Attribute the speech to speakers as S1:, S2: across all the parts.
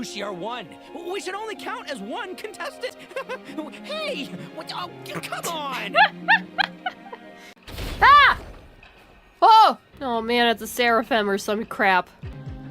S1: Are one. We should only count as one contestant. Hey, what? Oh, come on!
S2: Ah! Oh! Oh man, it's a seraphim or some crap.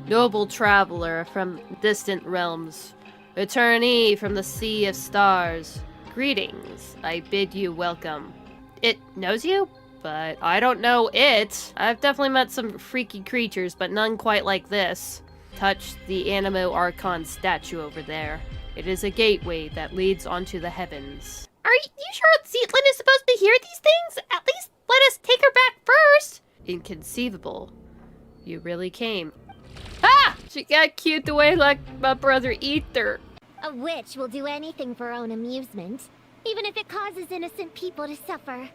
S2: Noble traveler from distant realms, returnee from the sea of stars. Greetings, I bid you welcome. It knows you, but I don't know it. I've definitely met some freaky creatures, but none quite like this. Touch the Animo Archon statue over there. It is a gateway that leads onto the heavens. Are you sure Zeatlin is supposed to hear these things? At least let us take her back first! Inconceivable. You really came. Ah! She got cute away like my brother Ether.
S3: A witch will do anything for her own amusement, even if it causes innocent people to suffer.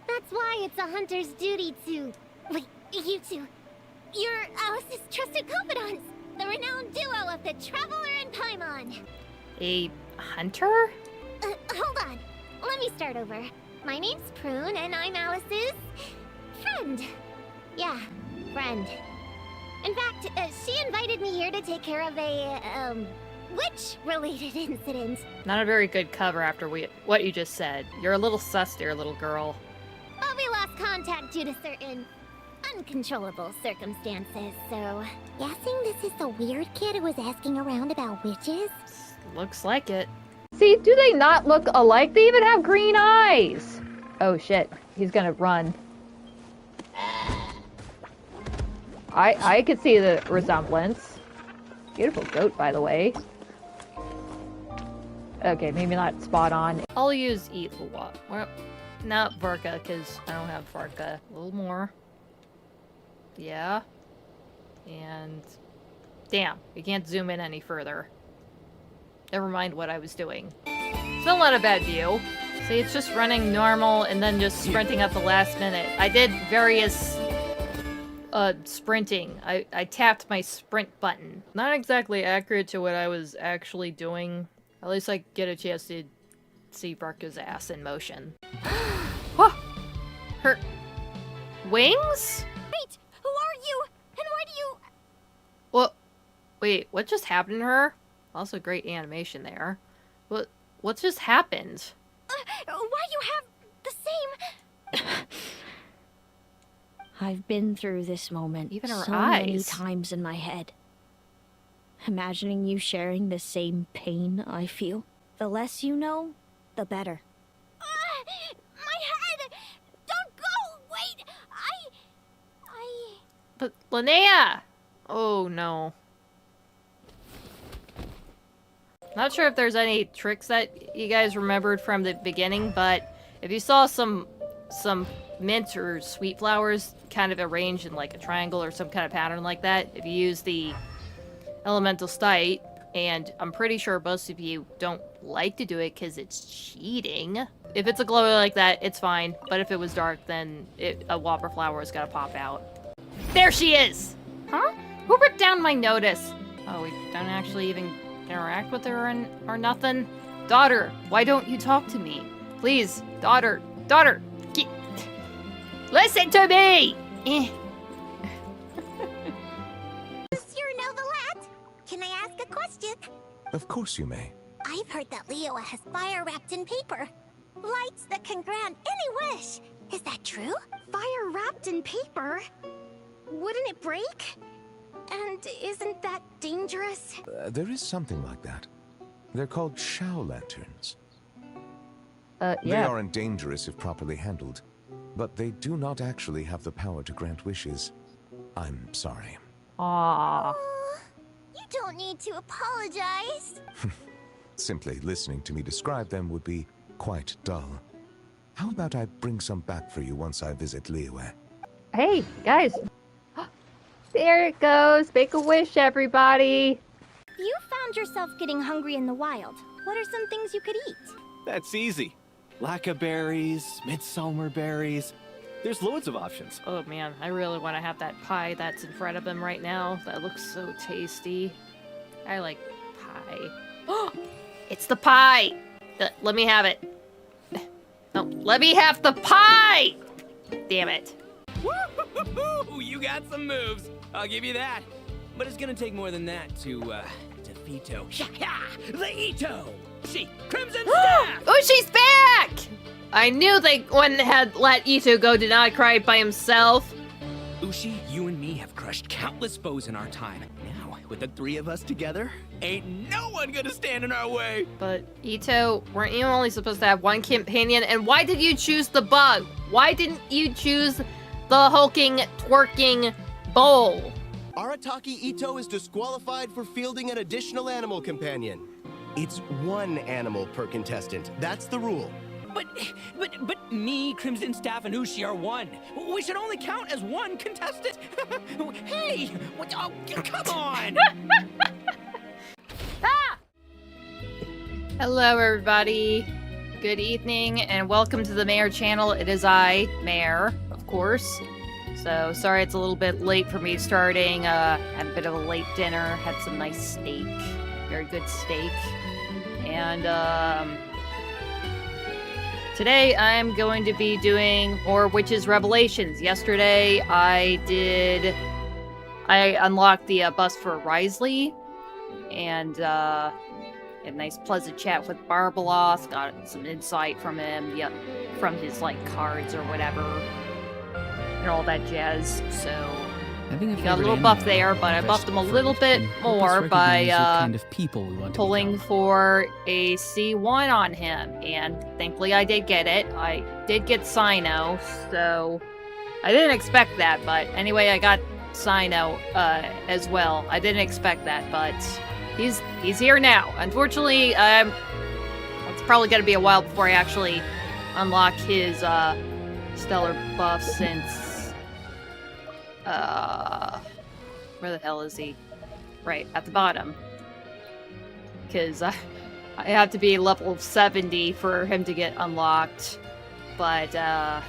S3: That's why it's a hunter's duty to... Wait, you two. You're Alice's trusted confidants, the renowned duo of the Traveler and Paimon.
S2: A hunter?
S3: Hold on. Let me start over. My name's Prune, and I'm Alice's... friend. Yeah, friend. In fact, she invited me here to take care of a, witch-related incident.
S2: Not a very good cover after what you just said. You're a little sus there, little girl.
S3: But we lost contact due to certain uncontrollable circumstances, so... Guessing this is the weird kid who was asking around about witches?
S2: Looks like it.
S4: See, do they not look alike? They even have green eyes! Oh shit, he's gonna run. I could see the resemblance. Beautiful goat, by the way. Okay, maybe not spot on.
S2: I'll use Ethelwa. Well, not Varka, because I don't have Varka. A little more. Yeah. And... damn, we can't zoom in any further. Never mind what I was doing. Still not a bad view. See, it's just running normal and then just sprinting at the last minute. I did various... sprinting. I tapped my sprint button. Not exactly accurate to what I was actually doing. At least I get a chance to see Varka's ass in motion. Oh! Her... wings?
S3: Wait, who are you? And why do you...
S2: What? Wait, what just happened to her? Also great animation there. What just happened?
S3: Why you have the same...
S5: I've been through this moment
S2: Even her
S5: so many
S2: eyes.
S5: times in my head. Imagining you sharing the same pain I feel. The less you know, the better.
S3: My head! Don't go! Wait!
S2: But Linnea! Oh no. Not sure if there's any tricks that you guys remembered from the beginning, but if you saw some mint or sweet flowers kind of arranged in like a triangle or some kind of pattern like that, if you use the elemental stite, and I'm pretty sure most of you don't like to do it because it's cheating. If it's a glowy like that, it's fine, but if it was dark, then a whopper flower is gonna pop out. There she is! Huh? Who ripped down my notice? Oh, we don't actually even interact with her or nothing? Daughter, why don't you talk to me? Please, daughter, listen to me!
S3: Monsieur Novelat, can I ask a question?
S6: Of course you may.
S3: I've heard that Leo has fire wrapped in paper. Lights that can grant any wish. Is that true? Fire wrapped in paper? Wouldn't it break? And isn't that dangerous?
S6: There is something like that. They're called Shao lanterns.
S4: Yeah.
S6: They aren't dangerous if properly handled, but they do not actually have the power to grant wishes. I'm sorry.
S4: Aww.
S3: You don't need to apologize.
S6: Simply listening to me describe them would be quite dull. How about I bring some back for you once I visit Liyue?
S4: Hey, guys. There it goes. Make a wish, everybody.
S3: You found yourself getting hungry in the wild. What are some things you could eat?
S1: That's easy. Lacca berries, midsummer berries. There's loads of options.
S2: Oh man, I really want to have that pie that's in front of him right now. That looks so tasty. I like pie. Oh, it's the pie! Let me have it. No, let me have the pie! Damn it.
S1: Woo-hoo-hoo-hoo! You got some moves. I'll give you that. But it's gonna take more than that to Ito. The Ito! See, Crimson Staff!
S2: Oh, she's back! I knew they had let Ito go to not cry by himself.
S1: Ushi, you and me have crushed countless foes in our time. Now, with the three of us together, ain't no one gonna stand in our way.
S2: But Ito, weren't you only supposed to have one companion? And why did you choose the bug? Why didn't you choose the hulking, twerking bull?
S7: Arataki Ito is disqualified for fielding an additional animal companion. It's one animal per contestant. That's the rule.
S1: But me, Crimson Staff, and Ushi are one. We should only count as one contestant. Hey! What? Oh, come on!
S2: Hello, everybody. Good evening, and welcome to the Mayor channel. It is I, Mayor, of course. So, sorry it's a little bit late for me starting. Had a bit of a late dinner, had some nice steak. Very good steak. And, today I'm going to be doing more Witches Revelations. Yesterday I unlocked the bus for Wriothesley, and had a nice pleasant chat with Barbeloth, got some insight from him, from his like cards or whatever, and all that jazz. So he got a little buff there, but I buffed him a little bit more by pulling for a C1 on him, and thankfully I did get it. I did get Sino, so I didn't expect that, but anyway, I got Sino as well. I didn't expect that, but he's here now. Unfortunately, it's probably going to be a while before I actually unlock his stellar buff, since where the hell is he? Right, at the bottom. Because I have to be level 70 for him to get unlocked. But, and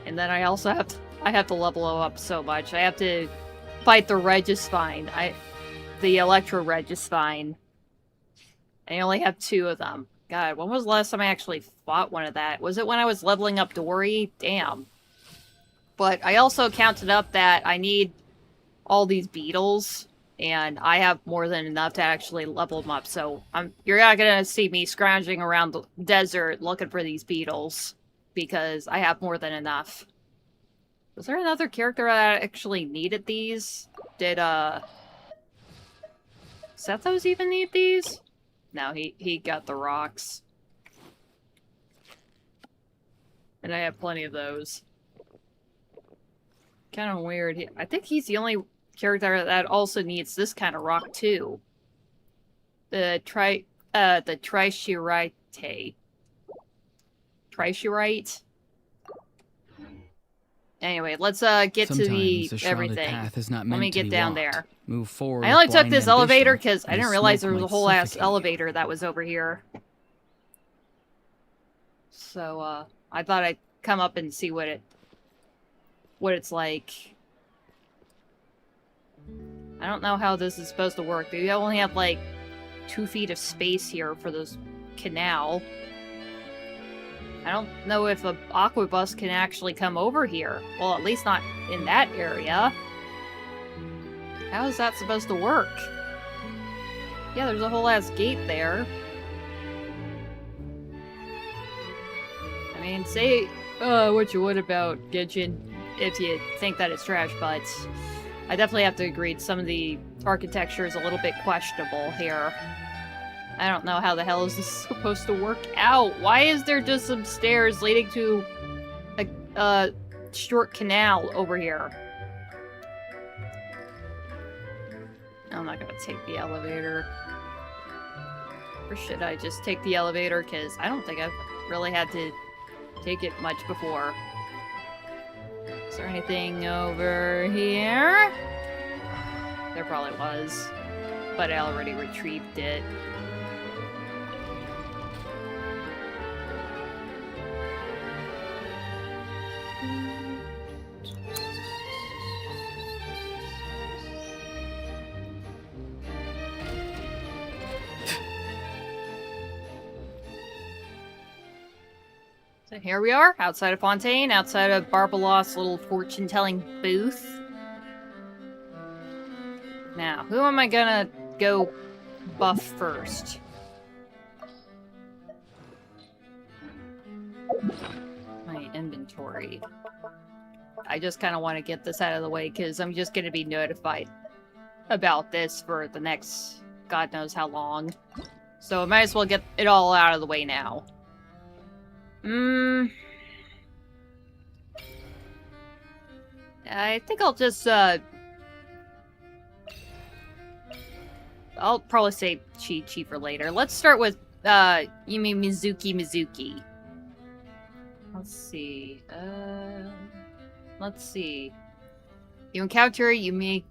S2: then I also have to level up so much. I have to fight the Regisvine. The Electro Regisvine. I only have 2 of them. God, when was the last time I actually fought one of that? Was it when I was leveling up Dory? Damn. But I also counted up that I need all these beetles, and I have more than enough to actually level them up. So you're not gonna see me scrounging around the desert looking for these beetles, because I have more than enough. Was there another character that actually needed these? Did Sethos even need these? No, he got the rocks. And I have plenty of those. Kind of weird. I think he's the only character that also needs this kind of rock too. The Trishirite. Trishirite. Anyway, let's get to the everything. Let me get down there.
S8: Move forward.
S2: I only took this elevator because I didn't realize there was a whole ass elevator that was over here. So I thought I'd come up and see what it's like. I don't know how this is supposed to work. We only have like 2 feet of space here for this canal. I don't know if an aquabus can actually come over here. Well, at least not in that area. How is that supposed to work? Yeah, there's a whole ass gate there. I mean, say what you would about Genshin if you think that it's trash, but I definitely have to agree some of the architecture is a little bit questionable here. I don't know how the hell is this supposed to work out. Why is there just some stairs leading to a short canal over here? I'm not gonna take the elevator. Or should I just take the elevator? Because I don't think I've really had to take it much before. Is there anything over here? There probably was, but I already retrieved it. So here we are, outside of Fontaine, outside of Barbeloth's little fortune-telling booth. Now, who am I gonna go buff first? My inventory. I just kind of want to get this out of the way because I'm just gonna be notified about this for the next God knows how long. So I might as well get it all out of the way now. I think I'll just, I'll probably say Qiqi for later. Let's start with, Yumemizuki Mizuki. Let's see, You encounter Yumemizuki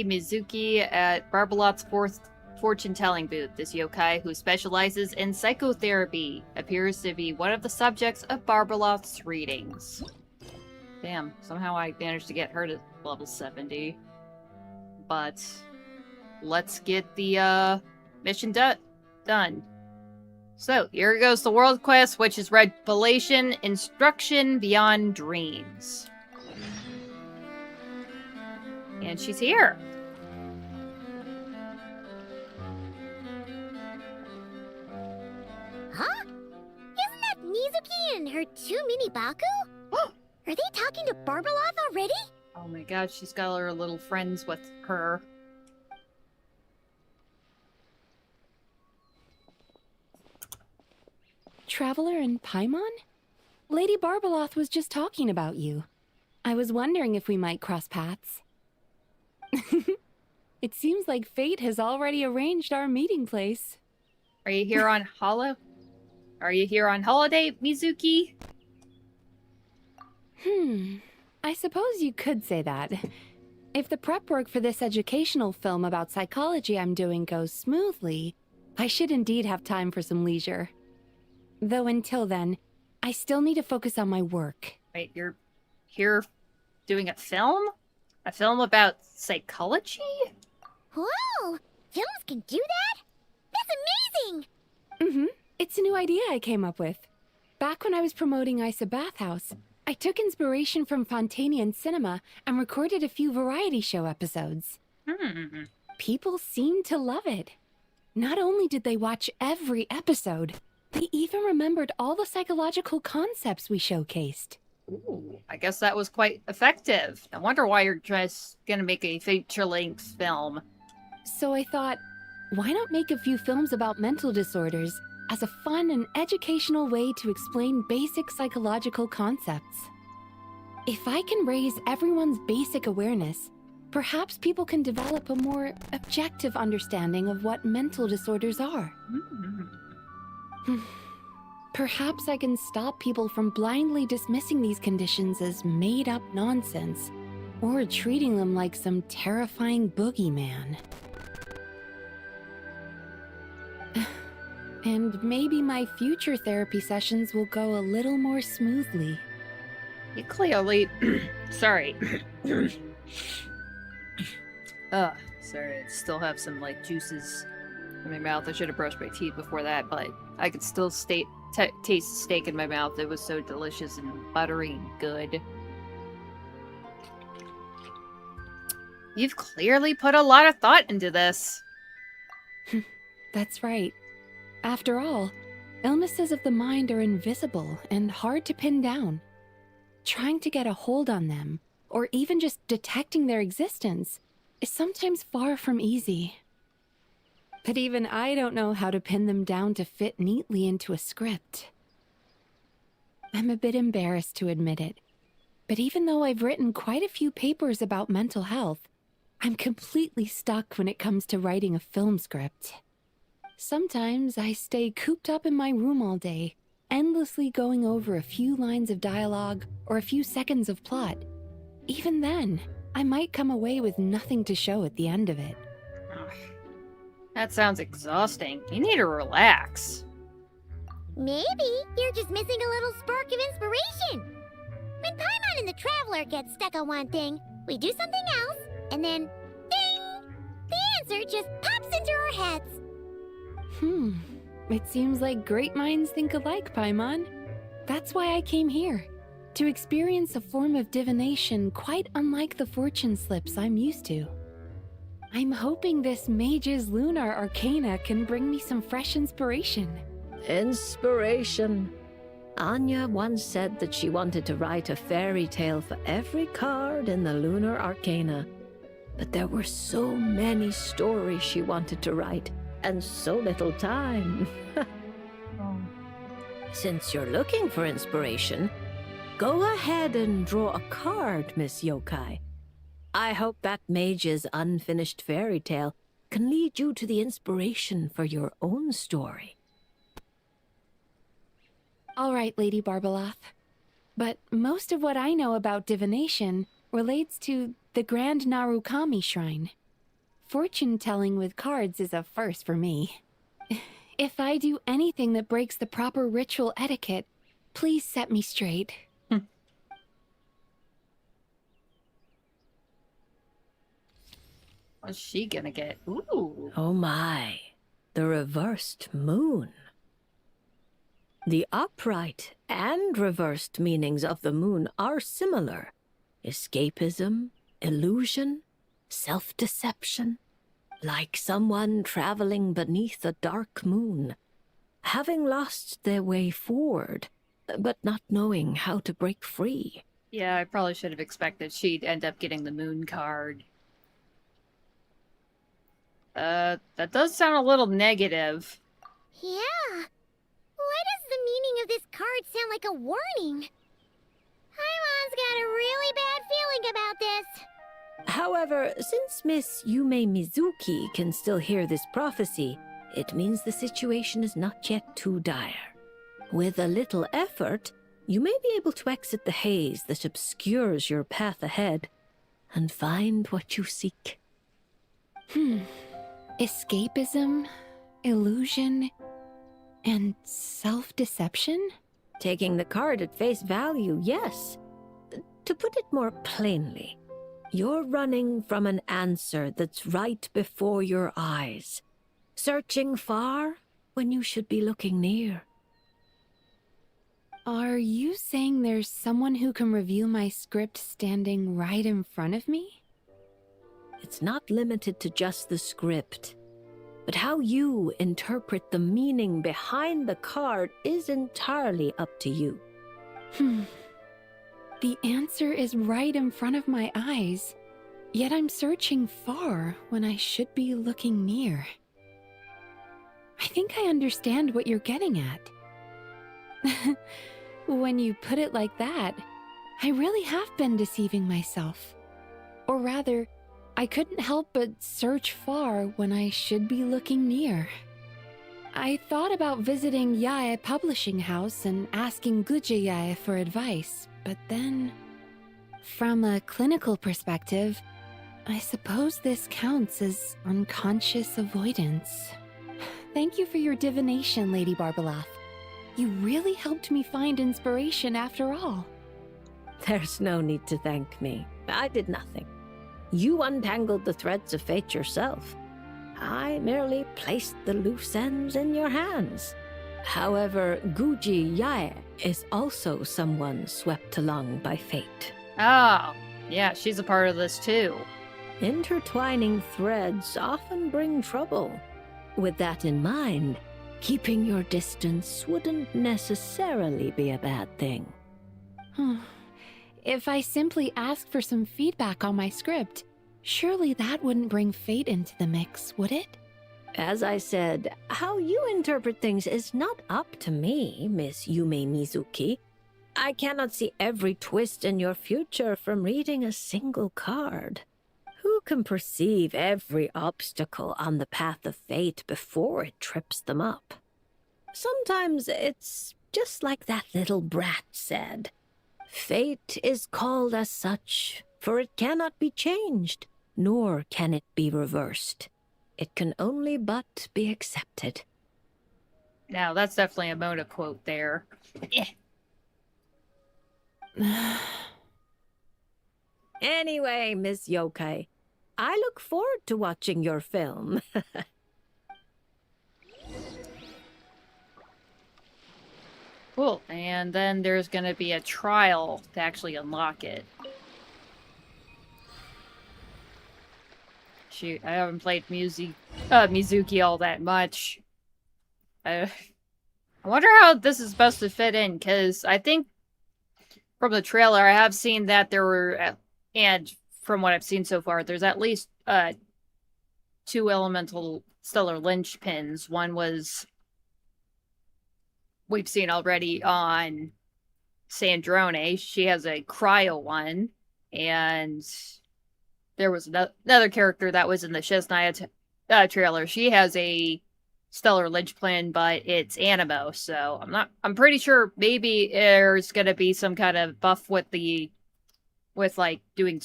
S2: Mizuki at Barbeloth's fourth fortune-telling booth. This yokai, who specializes in psychotherapy, appears to be one of the subjects of Barbeloth's readings. Damn, somehow I managed to get her to level 70. But let's get the mission done. So, here goes the world quest, which is Revelation Instruction Beyond Dreams. And she's here.
S3: Huh? Isn't that Mizuki and her two mini Baku? Are they talking to Barbeloth already?
S2: Oh my god, she's got her little friends with her.
S8: Traveler and Paimon? Lady Barbeloth was just talking about you. I was wondering if we might cross paths. It seems like fate has already arranged our meeting place.
S2: Are you here on Are you here on holiday, Mizuki?
S8: I suppose you could say that. If the prep work for this educational film about psychology I'm doing goes smoothly, I should indeed have time for some leisure. Though until then, I still need to focus on my work.
S2: Wait, you're here doing a film? A film about psychology?
S3: Whoa! Films can do that? That's amazing!
S8: It's a new idea I came up with. Back when I was promoting Isa Bathhouse, I took inspiration from Fontanian cinema and recorded a few variety show episodes. People seemed to love it. Not only did they watch every episode, they even remembered all the psychological concepts we showcased.
S2: Ooh, I guess that was quite effective. I wonder why you're just gonna make a feature-length film.
S8: So I thought, why not make a few films about mental disorders as a fun and educational way to explain basic psychological concepts? If I can raise everyone's basic awareness, perhaps people can develop a more objective understanding of what mental disorders are. Perhaps I can stop people from blindly dismissing these conditions as made-up nonsense, or treating them like some terrifying boogeyman. And maybe my future therapy sessions will go a little more smoothly.
S2: You clearly... Sorry. Sorry, I still have some, like, juices in my mouth. I should have brushed my teeth before that, but I could still taste the steak in my mouth. It was so delicious and buttery and good. You've clearly put a lot of thought into this.
S8: That's right. After all, illnesses of the mind are invisible and hard to pin down. Trying to get a hold on them, or even just detecting their existence, is sometimes far from easy. But even I don't know how to pin them down to fit neatly into a script. I'm a bit embarrassed to admit it, but even though I've written quite a few papers about mental health, I'm completely stuck when it comes to writing a film script. Sometimes I stay cooped up in my room all day, endlessly going over a few lines of dialogue or a few seconds of plot. Even then, I might come away with nothing to show at the end of it.
S2: That sounds exhausting. You need to relax.
S3: Maybe you're just missing a little spark of inspiration. When Paimon and the Traveler get stuck on one thing, we do something else, and then, ding! The answer just pops into our heads.
S8: It seems like great minds think alike, Paimon. That's why I came here, to experience a form of divination quite unlike the fortune slips I'm used to. I'm hoping this mage's lunar arcana can bring me some fresh inspiration.
S9: Inspiration. Anya once said that she wanted to write a fairy tale for every card in the lunar arcana. But there were so many stories she wanted to write, and so little time. Since you're looking for inspiration, go ahead and draw a card, Miss Yokai. I hope that mage's unfinished fairy tale can lead you to the inspiration for your own story.
S8: All right, Lady Barbeloth. But most of what I know about divination relates to the Grand Narukami Shrine. Fortune-telling with cards is a first for me. If I do anything that breaks the proper ritual etiquette, please set me straight.
S2: What's she gonna get? Ooh.
S9: Oh my, the reversed moon. The upright and reversed meanings of the moon are similar. Escapism, illusion, self-deception. Like someone traveling beneath a dark moon, having lost their way forward, but not knowing how to break free.
S2: Yeah, I probably should have expected she'd end up getting the moon card. That does sound a little negative.
S3: Yeah. Why does the meaning of this card sound like a warning? Paimon's got a really bad feeling about this.
S9: However, since Miss Yumemizuki can still hear this prophecy, it means the situation is not yet too dire. With a little effort, you may be able to exit the haze that obscures your path ahead and find what you seek.
S8: Escapism, illusion, and self-deception?
S9: Taking the card at face value, yes. To put it more plainly, you're running from an answer that's right before your eyes, searching far when you should be looking near.
S8: Are you saying there's someone who can review my script standing right in front of me?
S9: It's not limited to just the script, but how you interpret the meaning behind the card is entirely up to you.
S8: The answer is right in front of my eyes, yet I'm searching far when I should be looking near. I think I understand what you're getting at. When you put it like that, I really have been deceiving myself. Or rather, I couldn't help but search far when I should be looking near. I thought about visiting Yae Publishing House and asking Guja Yae for advice, but then, from a clinical perspective, I suppose this counts as unconscious avoidance. Thank you for your divination, Lady Barbeloth. You really helped me find inspiration after all.
S9: There's no need to thank me. I did nothing. You untangled the threads of fate yourself. I merely placed the loose ends in your hands. However, Guji Yae is also someone swept along by fate.
S2: Oh, yeah, she's a part of this too.
S9: Intertwining threads often bring trouble. With that in mind, keeping your distance wouldn't necessarily be a bad thing.
S8: If I simply asked for some feedback on my script, surely that wouldn't bring fate into the mix, would it?
S9: As I said, how you interpret things is not up to me, Miss Yumemizuki. I cannot see every twist in your future from reading a single card. Who can perceive every obstacle on the path of fate before it trips them up? Sometimes it's just like that little brat said. Fate is called as such, for it cannot be changed, nor can it be reversed. It can only but be accepted.
S2: Now, that's definitely a Mona quote there.
S9: Anyway, Miss Yokai, I look forward to watching your film.
S2: Cool. And then there's going to be a trial to actually unlock it. shoot, I haven't played Mizuki all that much. I wonder how this is supposed to fit in, because I think from the trailer I have seen that there were, and from what I've seen so far, there's at least 2 elemental stellar linchpins. One was we've seen already on Sandrone. She has a cryo one, and there was another character that was in the Shiznaya trailer. She has a stellar linchpin, but it's Animo, so I'm pretty sure maybe there's gonna be some kind of buff with like doing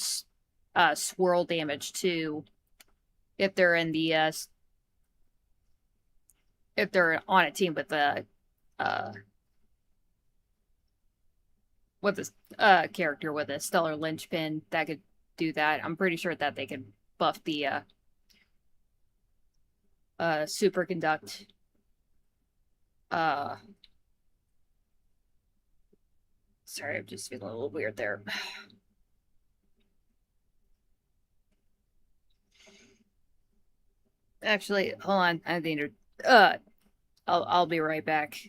S2: swirl damage too, if they're in the if they're on a team with a character with a stellar linchpin that could do that. I'm pretty sure that they can buff the superconduct sorry, I'm just feeling a little weird there. Actually, hold on. I need to I'll be right back.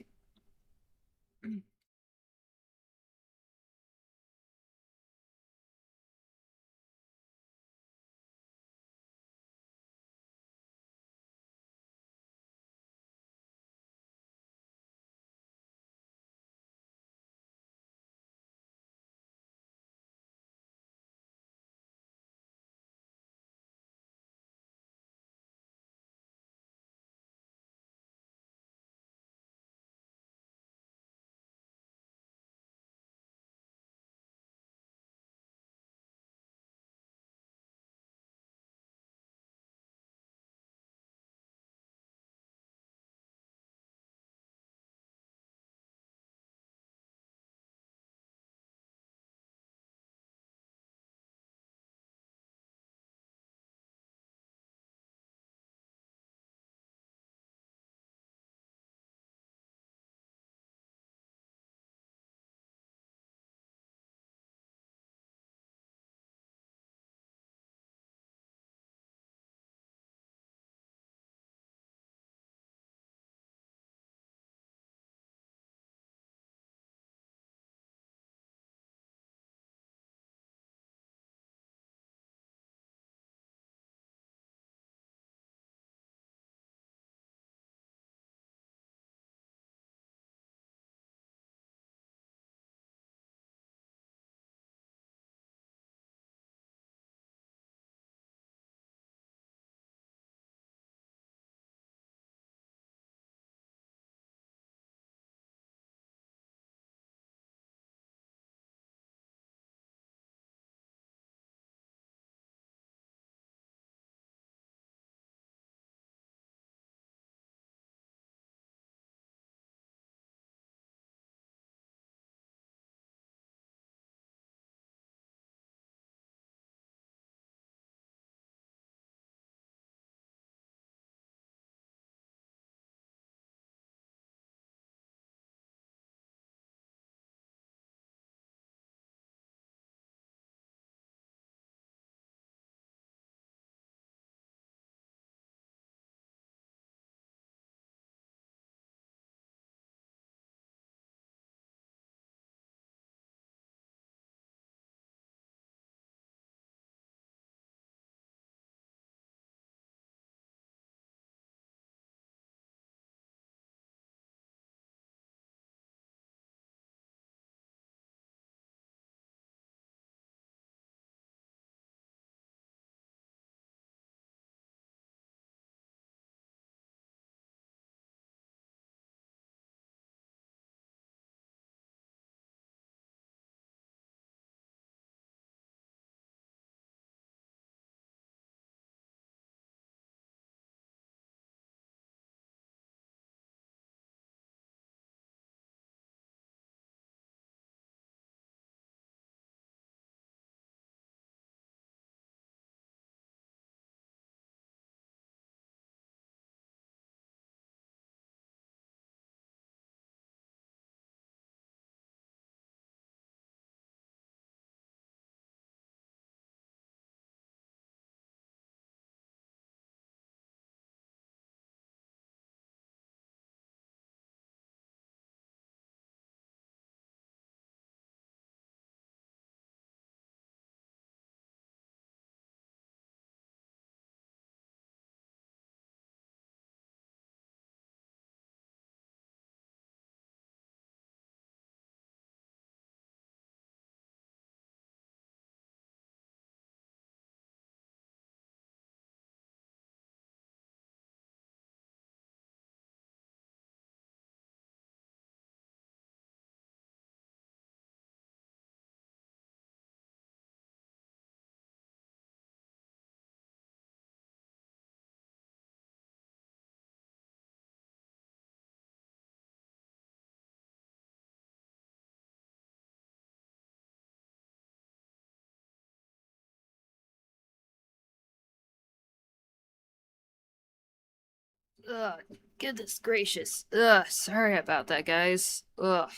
S2: Ugh, goodness gracious. Ugh, sorry about that, guys. Ugh.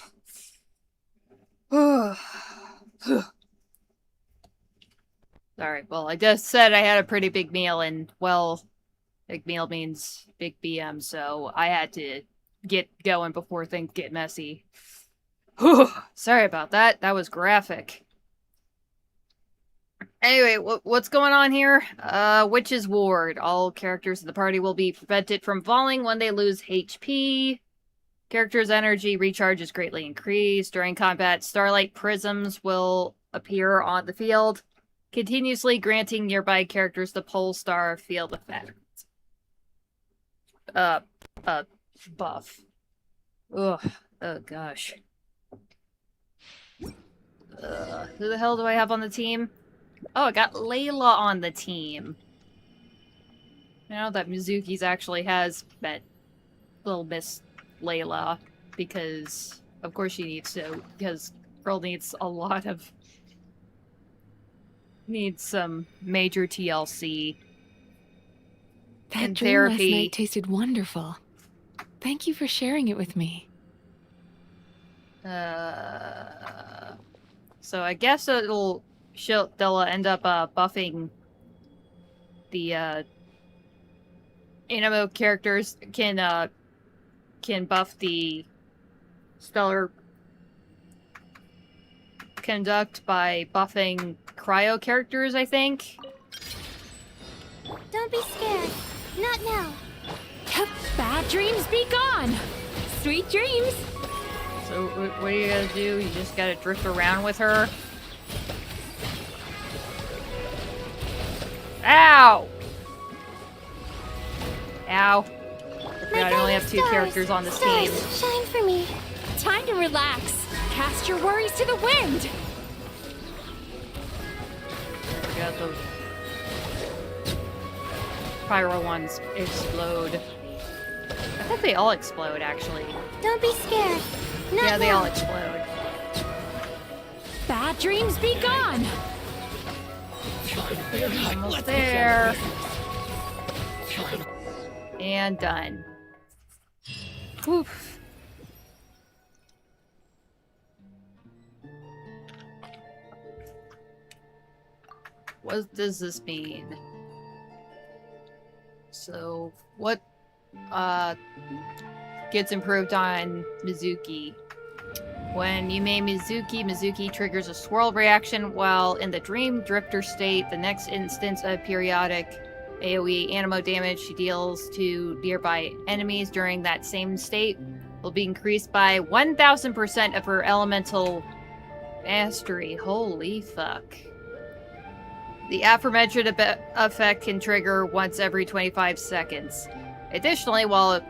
S2: Sorry, well, I just said I had a pretty big meal, and, well, big meal means big BM, so I had to get going before things get messy. Sorry about that. That was graphic. Anyway, what's going on here? Witch's Ward. All characters in the party will be prevented from falling when they lose HP. Character's energy recharge is greatly increased. During combat, starlight prisms will appear on the field, continuously granting nearby characters the pole star field effect. Buff. Ugh. Oh, gosh. Who the hell do I have on the team? Oh, I got Layla on the team. Now that Mizuki's actually has met little Miss Layla, because of course she needs to, because girl needs a lot of... needs some major TLC.
S8: That dream
S2: therapy.
S8: last night tasted wonderful. Thank you for sharing it with me.
S2: So I guess they'll end up buffing the animo characters can buff the stellar conduct by buffing cryo characters, I think.
S3: Don't be scared. Not now.
S8: Bad dreams be gone! Sweet dreams!
S2: So what are you gonna do? You just gotta drift around with her? Ow! Ow. I only have 2 characters on this team.
S3: Shine for me.
S8: Time to relax. Cast your worries to the wind!
S2: We got those pyro ones explode. I thought they all explode, actually.
S3: Don't be scared. Not
S2: Yeah, they
S3: now.
S2: all explode.
S8: Bad dreams be gone!
S2: Almost there. And done. Oof. What does this mean? So, what gets improved on Mizuki? When Yumemizuki Mizuki triggers a swirl reaction while in the Dream Drifter state, the next instance of periodic AoE animo damage she deals to nearby enemies during that same state will be increased by 1000% of her elemental mastery. Holy fuck. The aforementioned effect can trigger once every 25 seconds. Additionally, while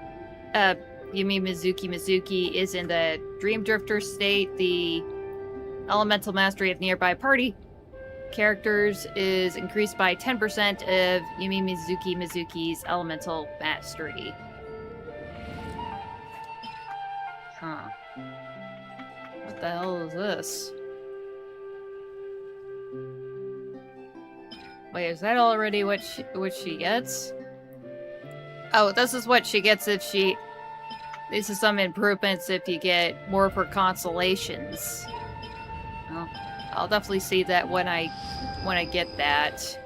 S2: Yumemizuki Mizuki is in the Dream Drifter state, the elemental mastery of nearby party characters is increased by 10% of Yumemizuki Mizuki's elemental mastery. Huh. What the hell is this? Wait, is that already what she gets? Oh, this is what she gets if she... This is some improvements if you get more of her constellations. Well, I'll definitely see that when I get that.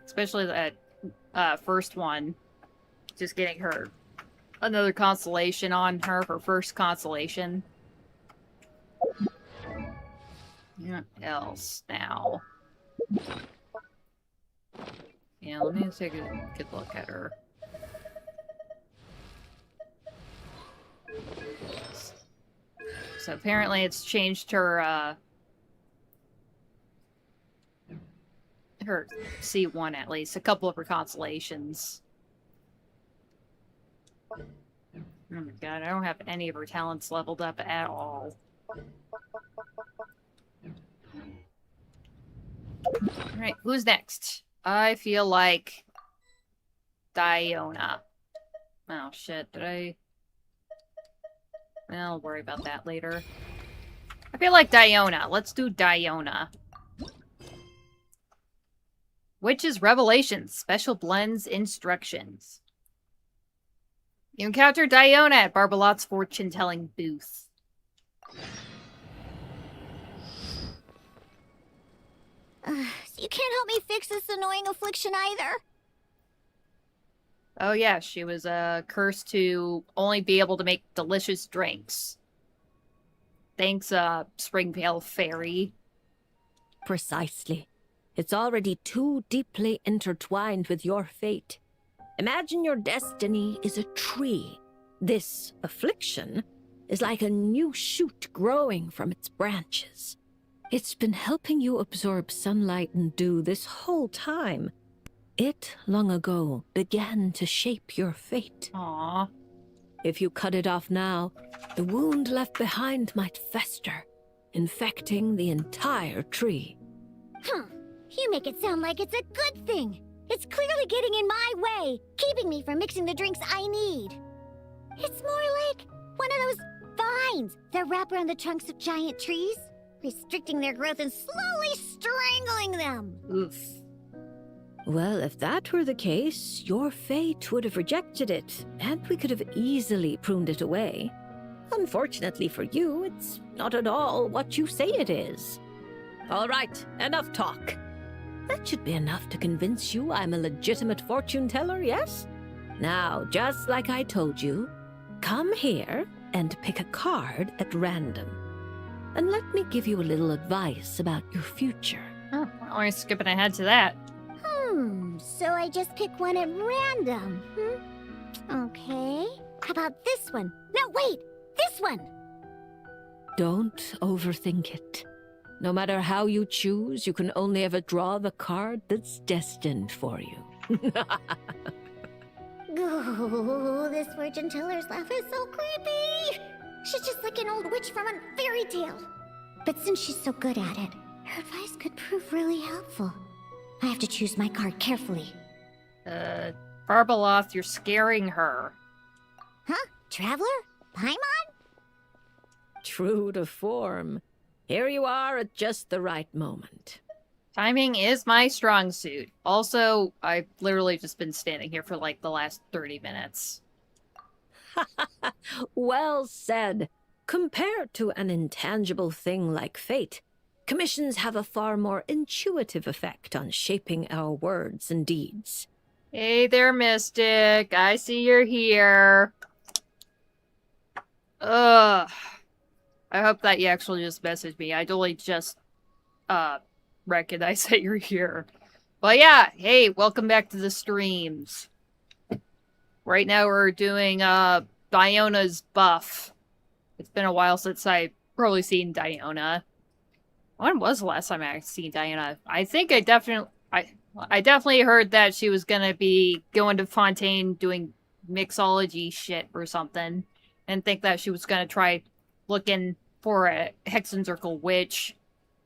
S2: Especially that first one. Just getting her another constellation on her first constellation. What else now? Yeah, let me take a good look at her. So apparently it's changed her, her C1 at least. A couple of her constellations. Oh my god, I don't have any of her talents leveled up at all. Alright, who's next? I feel like... Diona. Oh shit, did I... I'll worry about that later. I feel like Diona. Let's do Diona. Witch's Revelations, Special Blends Instructions. You encounter Diona at Barbeloth's fortune-telling booth.
S3: So you can't help me fix this annoying affliction either?
S2: Oh yeah, she was cursed to only be able to make delicious drinks. Thanks, Springvale Fairy.
S9: Precisely. It's already too deeply intertwined with your fate. Imagine your destiny is a tree. This affliction is like a new shoot growing from its branches. It's been helping you absorb sunlight and dew this whole time. It, long ago, began to shape your fate.
S2: Aww.
S9: If you cut it off now, the wound left behind might fester, infecting the entire tree.
S3: You make it sound like it's a good thing. It's clearly getting in my way, keeping me from mixing the drinks I need. It's more like one of those vines that wrap around the trunks of giant trees, restricting their growth and slowly strangling them.
S2: Oof.
S9: Well, if that were the case, your fate would have rejected it, and we could have easily pruned it away. Unfortunately for you, it's not at all what you say it is. All right, enough talk. That should be enough to convince you I'm a legitimate fortune teller, yes? Now, just like I told you, come here and pick a card at random. And let me give you a little advice about your future.
S2: Oh, we're skipping ahead to that.
S3: So I just pick one at random, Okay. How about this one? No, wait! This one!
S9: Don't overthink it. No matter how you choose, you can only ever draw the card that's destined for you.
S3: Ooh, this fortune teller's laugh is so creepy! She's just like an old witch from a fairy tale. But since she's so good at it, her advice could prove really helpful. I have to choose my card carefully.
S2: Barbeloth, you're scaring her.
S3: Huh? Traveler? Paimon?
S9: True to form. Here you are at just the right moment.
S2: Timing is my strong suit. Also, I've literally just been standing here for like the last 30 minutes.
S9: Well said. Compared to an intangible thing like fate, commissions have a far more intuitive effect on shaping our words and deeds.
S2: Hey there, Mystic. I see you're here. Ugh. I hope that you actually just messaged me. I totally just, recognize that you're here. But yeah, hey, welcome back to the streams. Right now we're doing, Diona's buff. It's been a while since I've probably seen Diona. When was the last time I seen Diona? I think I definitely heard that she was gonna be going to Fontaine doing mixology shit or something. And think that she was gonna try looking for a Hexencircle witch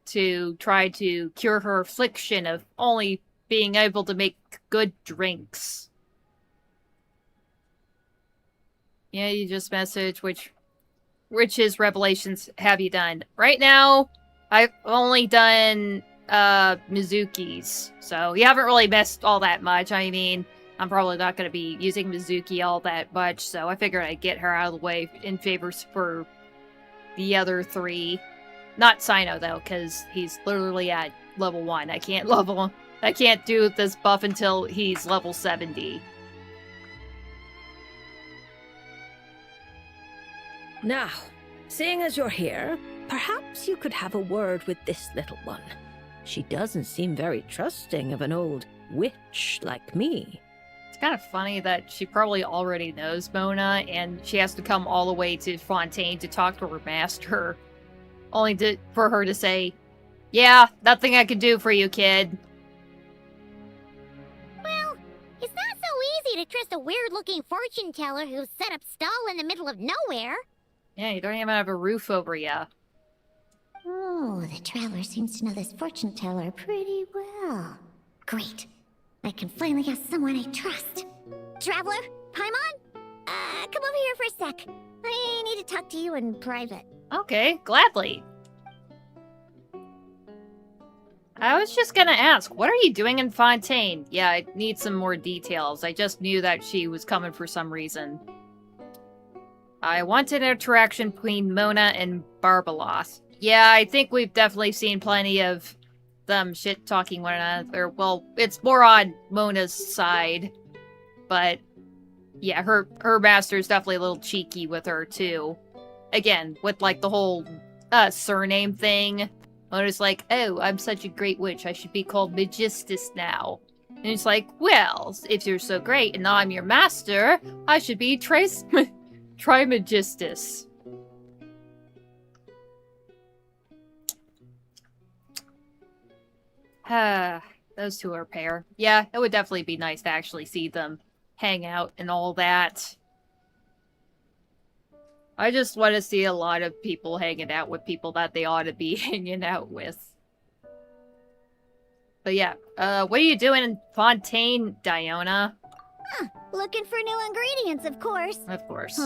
S2: to try to cure her affliction of only being able to make good drinks. Yeah, you just messaged which revelations have you done? Right now, I've only done Mizuki's, so you haven't really missed all that much. I mean, I'm probably not going to be using Mizuki all that much, so I figured I'd get her out of the way in favor for the other three. Not Sino, though, because he's literally at level 1. I can't do this buff until he's level 70.
S9: Now, seeing as you're here, perhaps you could have a word with this little one. She doesn't seem very trusting of an old witch like me.
S2: It's kind of funny that she probably already knows Mona, and she has to come all the way to Fontaine to talk to her master, only for her to say, "Yeah, nothing I can do for you, kid."
S3: Well, it's not so easy to trust a weird-looking fortune teller who's set up stall in the middle of nowhere.
S2: Yeah, you don't even have a roof over you.
S3: Oh, the traveler seems to know this fortune teller pretty well. Great. I can finally have someone I trust. Traveler? Paimon? Come over here for a sec. I need to talk to you in private.
S2: Okay, gladly. I was just gonna ask, what are you doing in Fontaine? Yeah, I need some more details. I just knew that she was coming for some reason. I wanted an interaction between Mona and Barbeloth. Yeah, I think we've definitely seen plenty of them shit-talking one another. Well, it's more on Mona's side. But, yeah, her master's definitely a little cheeky with her, too. Again, with, like, the whole surname thing. Mona's like, oh, I'm such a great witch, I should be called Magistus now. And it's like, well, if you're so great and I'm your master, I should be Trimagistus. Those two are a pair. Yeah, it would definitely be nice to actually see them hang out and all that. I just want to see a lot of people hanging out with people that they ought to be hanging out with. But yeah, what are you doing in Fontaine, Diona?
S3: Looking for new ingredients, of course.
S2: Of course.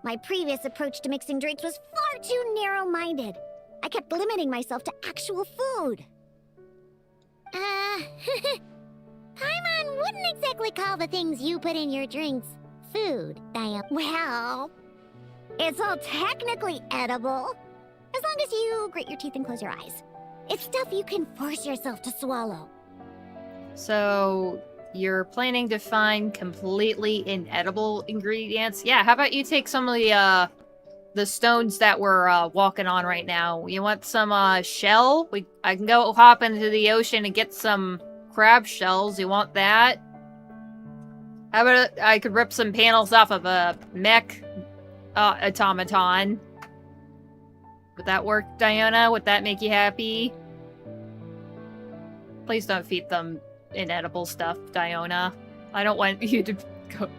S3: My previous approach to mixing drinks was far too narrow-minded. I kept limiting myself to actual food. Paimon wouldn't exactly call the things you put in your drinks food, Diana. Well, it's all technically edible, as long as you grit your teeth and close your eyes. It's stuff you can force yourself to swallow.
S2: So, you're planning to find completely inedible ingredients? Yeah, how about you take some of the stones that we're walking on right now. You want some shell? I can go hop into the ocean and get some crab shells. You want that? How about I could rip some panels off of a mech automaton? Would that work, Diona? Would that make you happy? Please don't feed them inedible stuff, Diona. I don't want you to go.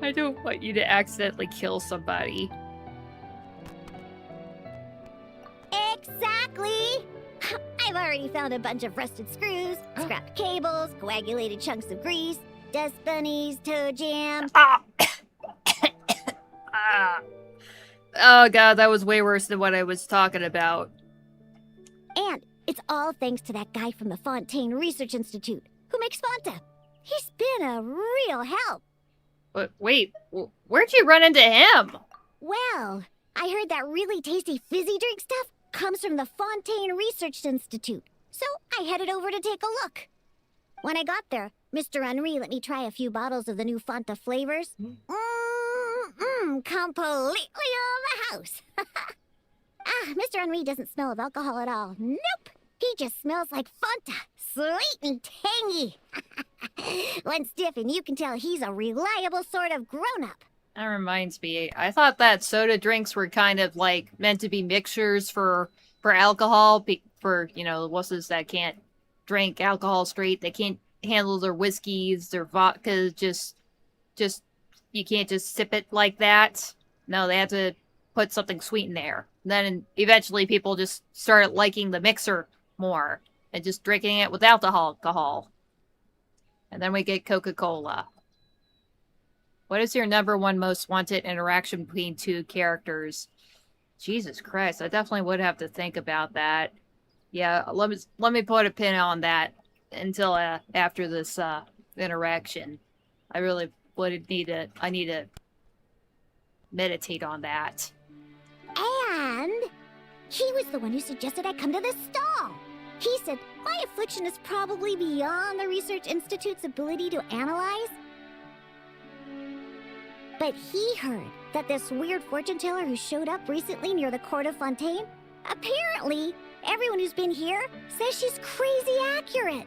S2: I don't want you to accidentally kill somebody.
S3: Exactly! I've already found a bunch of rusted screws, scrapped cables, coagulated chunks of grease, dust bunnies, toe jam.
S2: Oh god, that was way worse than what I was talking about.
S3: And it's all thanks to that guy from the Fontaine Research Institute, who makes Fanta. He's been a real help.
S2: But wait, where'd you run into him?
S3: Well, I heard that really tasty fizzy drink stuff comes from the Fontaine Research Institute, so I headed over to take a look. When I got there, Mr. Henri let me try a few bottles of the new Fanta flavors. Completely on the house. Mr. Henri doesn't smell of alcohol at all. Nope. He just smells like Fanta. Sweet and tangy. One stiff and you can tell he's a reliable sort of grown-up.
S2: That reminds me, I thought that soda drinks were kind of like meant to be mixtures for alcohol, for, you know, wusses that can't drink alcohol straight, they can't handle their whiskeys, their vodka, just, you can't just sip it like that. No, they have to put something sweet in there. And then eventually people just started liking the mixer more and just drinking it without the alcohol. And then we get Coca-Cola. What is your #1 most wanted interaction between two characters? Jesus Christ, I definitely would have to think about that. Yeah, let me put a pin on that until after this interaction. I really would need to. I need to meditate on that.
S3: And he was the one who suggested I come to this stall. He said my affliction is probably beyond the Research Institute's ability to analyze. But he heard that this weird fortune teller who showed up recently near the court of Fontaine, apparently everyone who's been here says she's crazy accurate.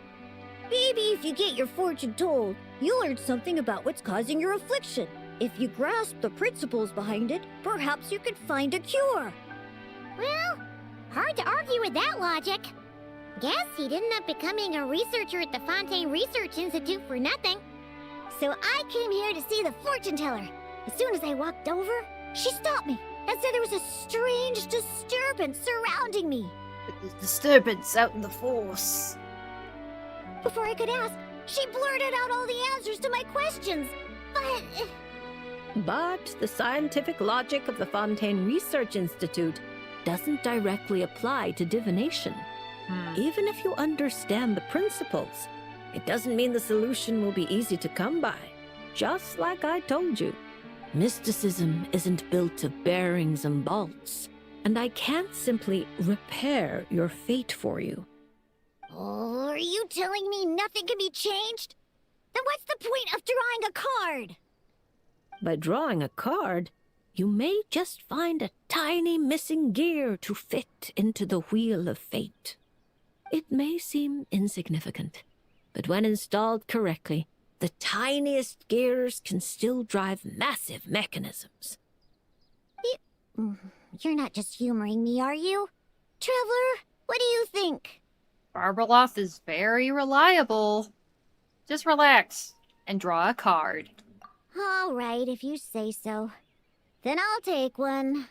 S3: Maybe if you get your fortune told, you'll learn something about what's causing your affliction. If you grasp the principles behind it, perhaps you could find a cure. Well, hard to argue with that logic. Guess he didn't end up becoming a researcher at the Fontaine Research Institute for nothing. So I came here to see the fortune teller. As soon as I walked over, she stopped me and said there was a strange disturbance surrounding me.
S2: Disturbance out in the force.
S3: Before I could ask, she blurted out all the answers to my questions.
S9: But the scientific logic of the Fontaine Research Institute doesn't directly apply to divination. Even if you understand the principles, it doesn't mean the solution will be easy to come by. Just like I told you, mysticism isn't built of bearings and bolts, and I can't simply repair your fate for you.
S3: Oh, are you telling me nothing can be changed? Then what's the point of drawing a card?
S9: By drawing a card, you may just find a tiny missing gear to fit into the wheel of fate. It may seem insignificant, but when installed correctly, the tiniest gears can still drive massive mechanisms.
S3: You're not just humoring me, are you? Traveler, what do you think?
S2: Barbeloth is very reliable. Just relax and draw a card.
S3: All right, if you say so. Then I'll take one.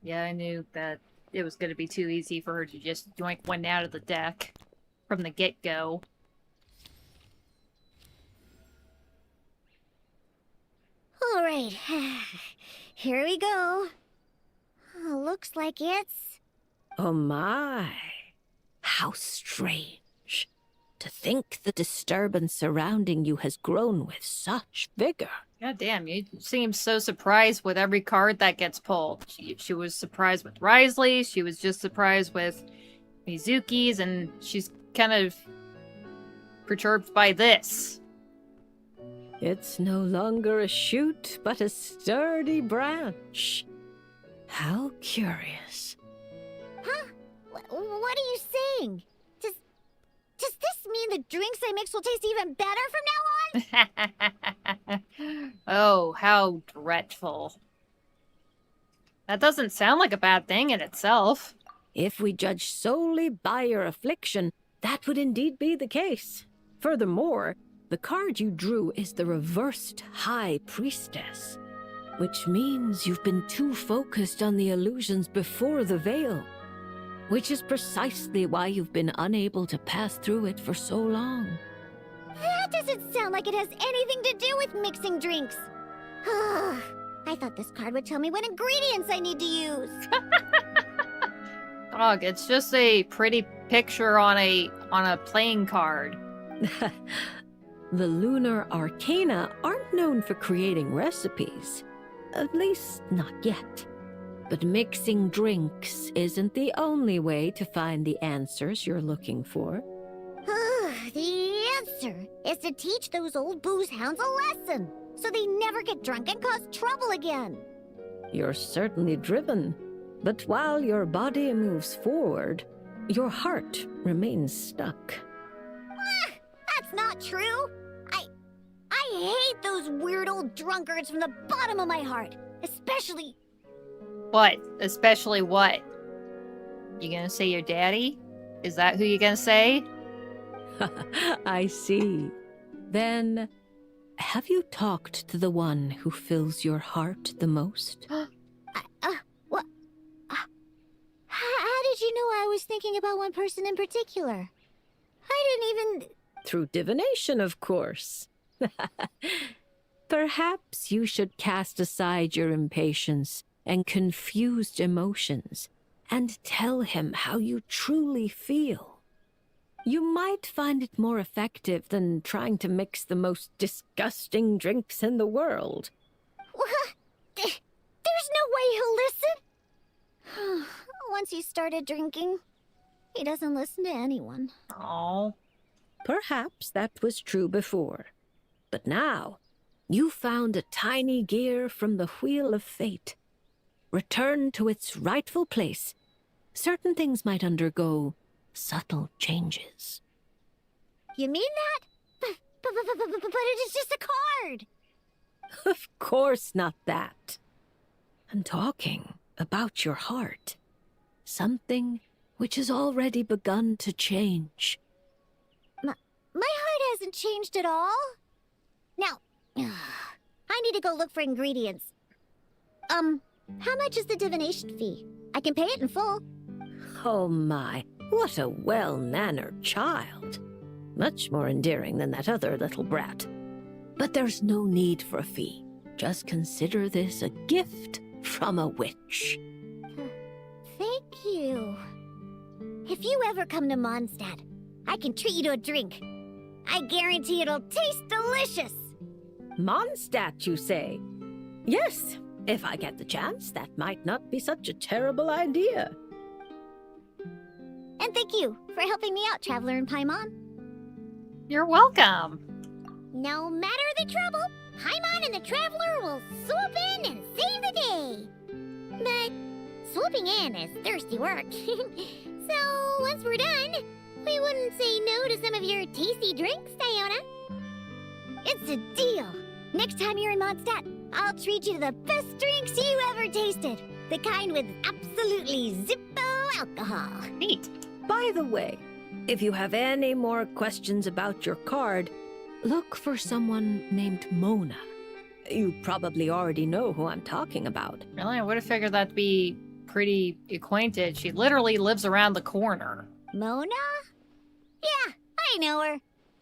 S2: Yeah, I knew that it was going to be too easy for her to just yoink one out of the deck from the get-go.
S3: All right, here we go. Looks like it's...
S9: Oh my, how strange. To think the disturbance surrounding you has grown with such vigor.
S2: God damn, you seem so surprised with every card that gets pulled. She was surprised with Wriothesley, she was just surprised with Mizuki's, and she's kind of perturbed by this.
S9: It's no longer a shoot, but a sturdy branch. How curious.
S3: Huh? What are you saying? Does this mean the drinks I mix will taste even better from now on?
S2: Oh, how dreadful. That doesn't sound like a bad thing in itself.
S9: If we judge solely by your affliction, that would indeed be the case. Furthermore, the card you drew is the reversed High Priestess, which means you've been too focused on the illusions before the veil, which is precisely why you've been unable to pass through it for so long.
S3: That doesn't sound like it has anything to do with mixing drinks. I thought this card would tell me what ingredients I need to use.
S2: Dog, it's just a pretty picture on a playing card.
S9: The lunar arcana aren't known for creating recipes. At least, not yet. But mixing drinks isn't the only way to find the answers you're looking for.
S3: The answer is to teach those old booze hounds a lesson, so they never get drunk and cause trouble again.
S9: You're certainly driven, but while your body moves forward, your heart remains stuck.
S3: That's not true. I hate those weird old drunkards from the bottom of my heart, especially...
S2: What? Especially what? You gonna say your daddy? Is that who you gonna say?
S9: I see. Then, have you talked to the one who fills your heart the most?
S3: What? How did you know I was thinking about one person in particular? I didn't even...
S9: Through divination, of course. Perhaps you should cast aside your impatience and confused emotions and tell him how you truly feel. You might find it more effective than trying to mix the most disgusting drinks in the world.
S3: What? There's no way he'll listen. Once he started drinking, he doesn't listen to anyone.
S2: Oh.
S9: Perhaps that was true before. But now, you found a tiny gear from the Wheel of Fate. Return to its rightful place. Certain things might undergo subtle changes.
S3: You mean that? But it is just a card.
S9: Of course not that. I'm talking about your heart. Something which has already begun to change.
S3: My heart hasn't changed at all. Now, I need to go look for ingredients. How much is the divination fee? I can pay it in full.
S9: Oh my, what a well-mannered child. Much more endearing than that other little brat. But there's no need for a fee. Just consider this a gift from a witch.
S3: Thank you. if you ever come to Mondstadt, I can treat you to a drink. I guarantee it'll taste delicious.
S9: Mondstadt, you say? Yes, if I get the chance, that might not be such a terrible idea.
S3: And thank you for helping me out, Traveler in Paimon.
S2: You're welcome.
S3: No matter the trouble, Paimon and the Traveler will swoop in and save the day. But swooping in is thirsty work. So once we're done, we wouldn't say no to some of your tasty drinks, Diona. It's a deal. Next time you're in Mondstadt, I'll treat you to the best drinks you ever tasted. The kind with absolutely zippo alcohol.
S2: Neat.
S9: By the way, if you have any more questions about your card, look for someone named Mona. You probably already know who I'm talking about.
S2: Really? I would have figured that'd be pretty acquainted. She literally lives around the corner.
S3: Mona? Yeah, I know her.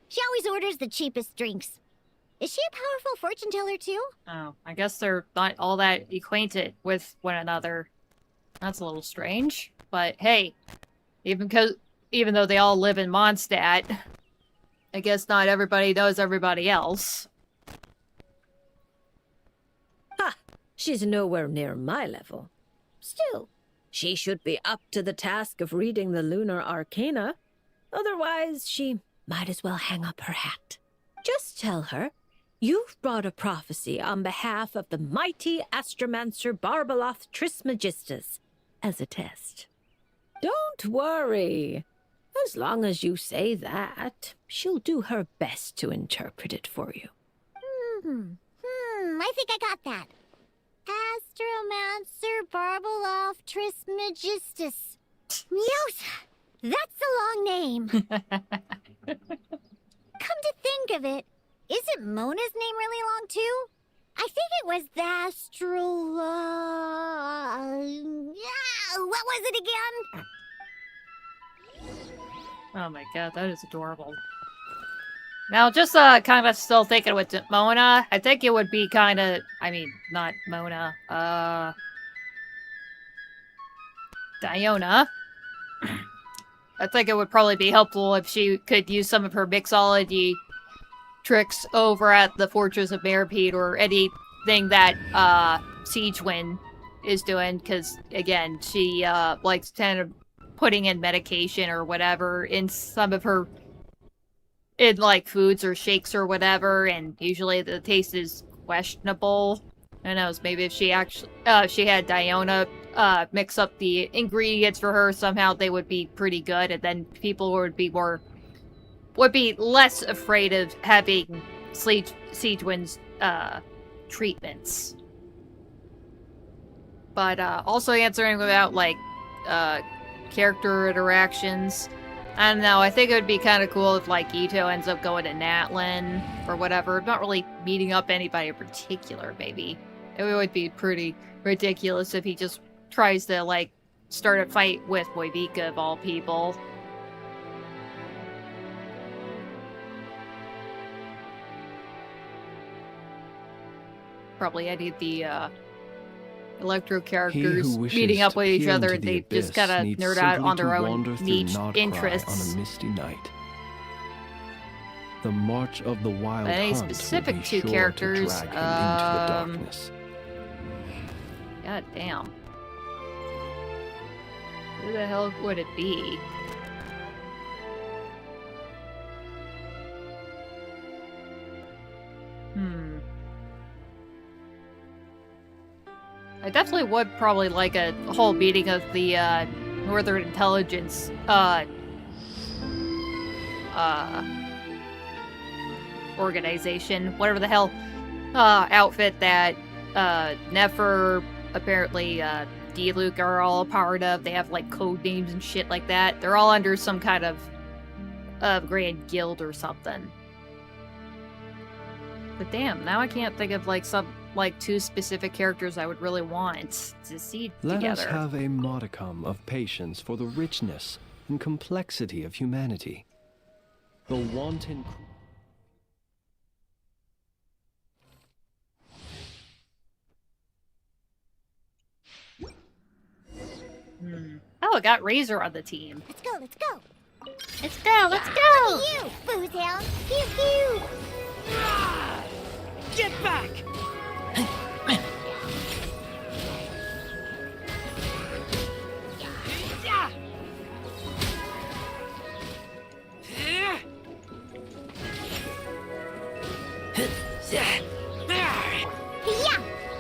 S3: She always orders the cheapest drinks. Is she a powerful fortune teller too?
S2: Oh, I guess they're not all that acquainted with one another. That's a little strange. But hey, even though they all live in Mondstadt, I guess not everybody knows everybody else.
S9: Ha! She's nowhere near my level. Still, she should be up to the task of reading the lunar arcana. Otherwise, she might as well hang up her hat. Just tell her you've brought a prophecy on behalf of the mighty astromancer Barbeloth Trismegistus as a test. Don't worry. As long as you say that, she'll do her best to interpret it for you.
S3: I think I got that. Astromancer Barbeloth Trismegistus. Yes, that's a long name. Come to think of it, isn't Mona's name really long too? I think it was the what was it again?
S2: Oh my god, that is adorable. Now, just kind of still thinking with Mona, I think it would be kind of, I mean, not Mona, Diona. I think it would probably be helpful if she could use some of her mixology tricks over at the Fortress of Meripede or anything that Siegewind is doing, because, again, she likes kind of putting in medication or whatever in some of her in like foods or shakes or whatever, and usually the taste is questionable. Who knows, maybe if she actually she had Diona mix up the ingredients for her, somehow they would be pretty good, and then people would be less afraid of having Siegewind's treatments. But also answering about like character interactions, I don't know, I think it would be kind of cool if, like, Ito ends up going to Natlin or whatever. Not really meeting up anybody in particular, maybe. It would be pretty ridiculous if he just tries to, like, start a fight with Moivika, of all people. Probably any of the, Electro characters meeting up with each other, and they just kind of nerd out on their own niche interests.
S10: On a misty night. The march of the wild
S2: but any
S10: hunt
S2: specific
S10: will be
S2: two
S10: sure
S2: characters,
S10: to drag him into the darkness.
S2: God damn. Who the hell would it be? I definitely would probably like a whole meeting of the Northern Intelligence organization, whatever the hell outfit that Nefer, apparently D-Luke are all a part of. They have like code names and shit like that. They're all under some kind of grand guild or something. But damn, now I can't think of like some two specific characters I would really want to see
S10: Let
S2: together.
S10: us have a modicum of patience for the richness and complexity of humanity. The wanton...
S2: Oh, I got Razor on the team.
S3: Let's go, let's go.
S2: Let's go, let's go!
S3: Look at you, booze hound. Pew pew.
S1: Get back!
S3: Yeah,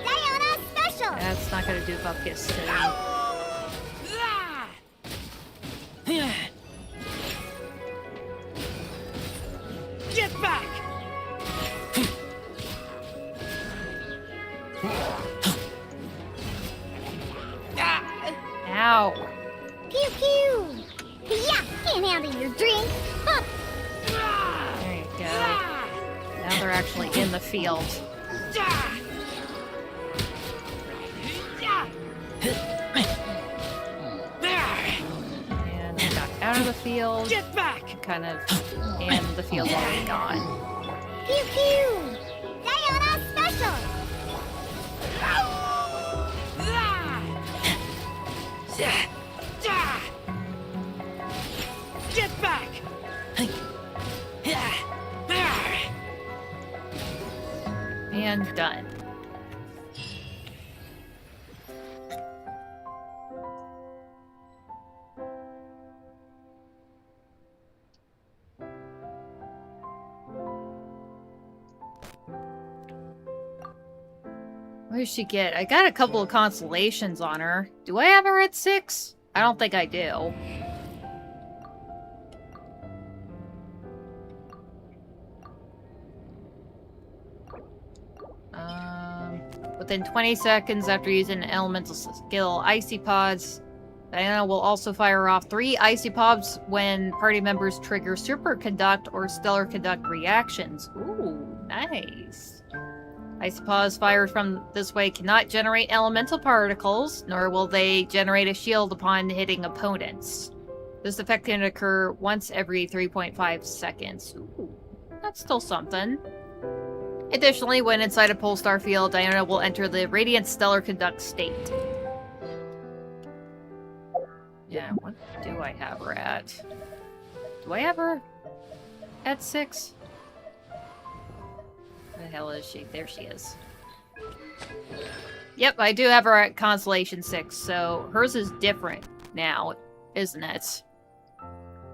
S3: Diona special.
S2: That's not gonna do Bupkis today.
S1: Get back!
S2: Ow.
S3: Pew pew. Yeah, can't handle your drink. Huh.
S2: There you go. Now they're actually in the field. And they got out of the field.
S1: Get back!
S2: Kind of in the field already gone.
S3: Pew pew. Diona special.
S1: Get back!
S2: And done. What did she get? I got a couple of constellations on her. Do I have her at 6? I don't think I do. Within 20 seconds after using an elemental skill, Icy Pods, Diona will also fire off 3 Icy Pods when party members trigger Superconduct or Stellar Conduct reactions. Ooh, nice. Icy Pods fired from this way cannot generate elemental particles, nor will they generate a shield upon hitting opponents. This effect can occur once every 3.5 seconds. Ooh, that's still something. Additionally, when inside a Polestar field, Diona will enter the Radiant Stellar Conduct state. Yeah, what do I have her at? Do I have her at 6? Where the hell is she? There she is. Yep, I do have her at Constellation 6, so hers is different now, isn't it?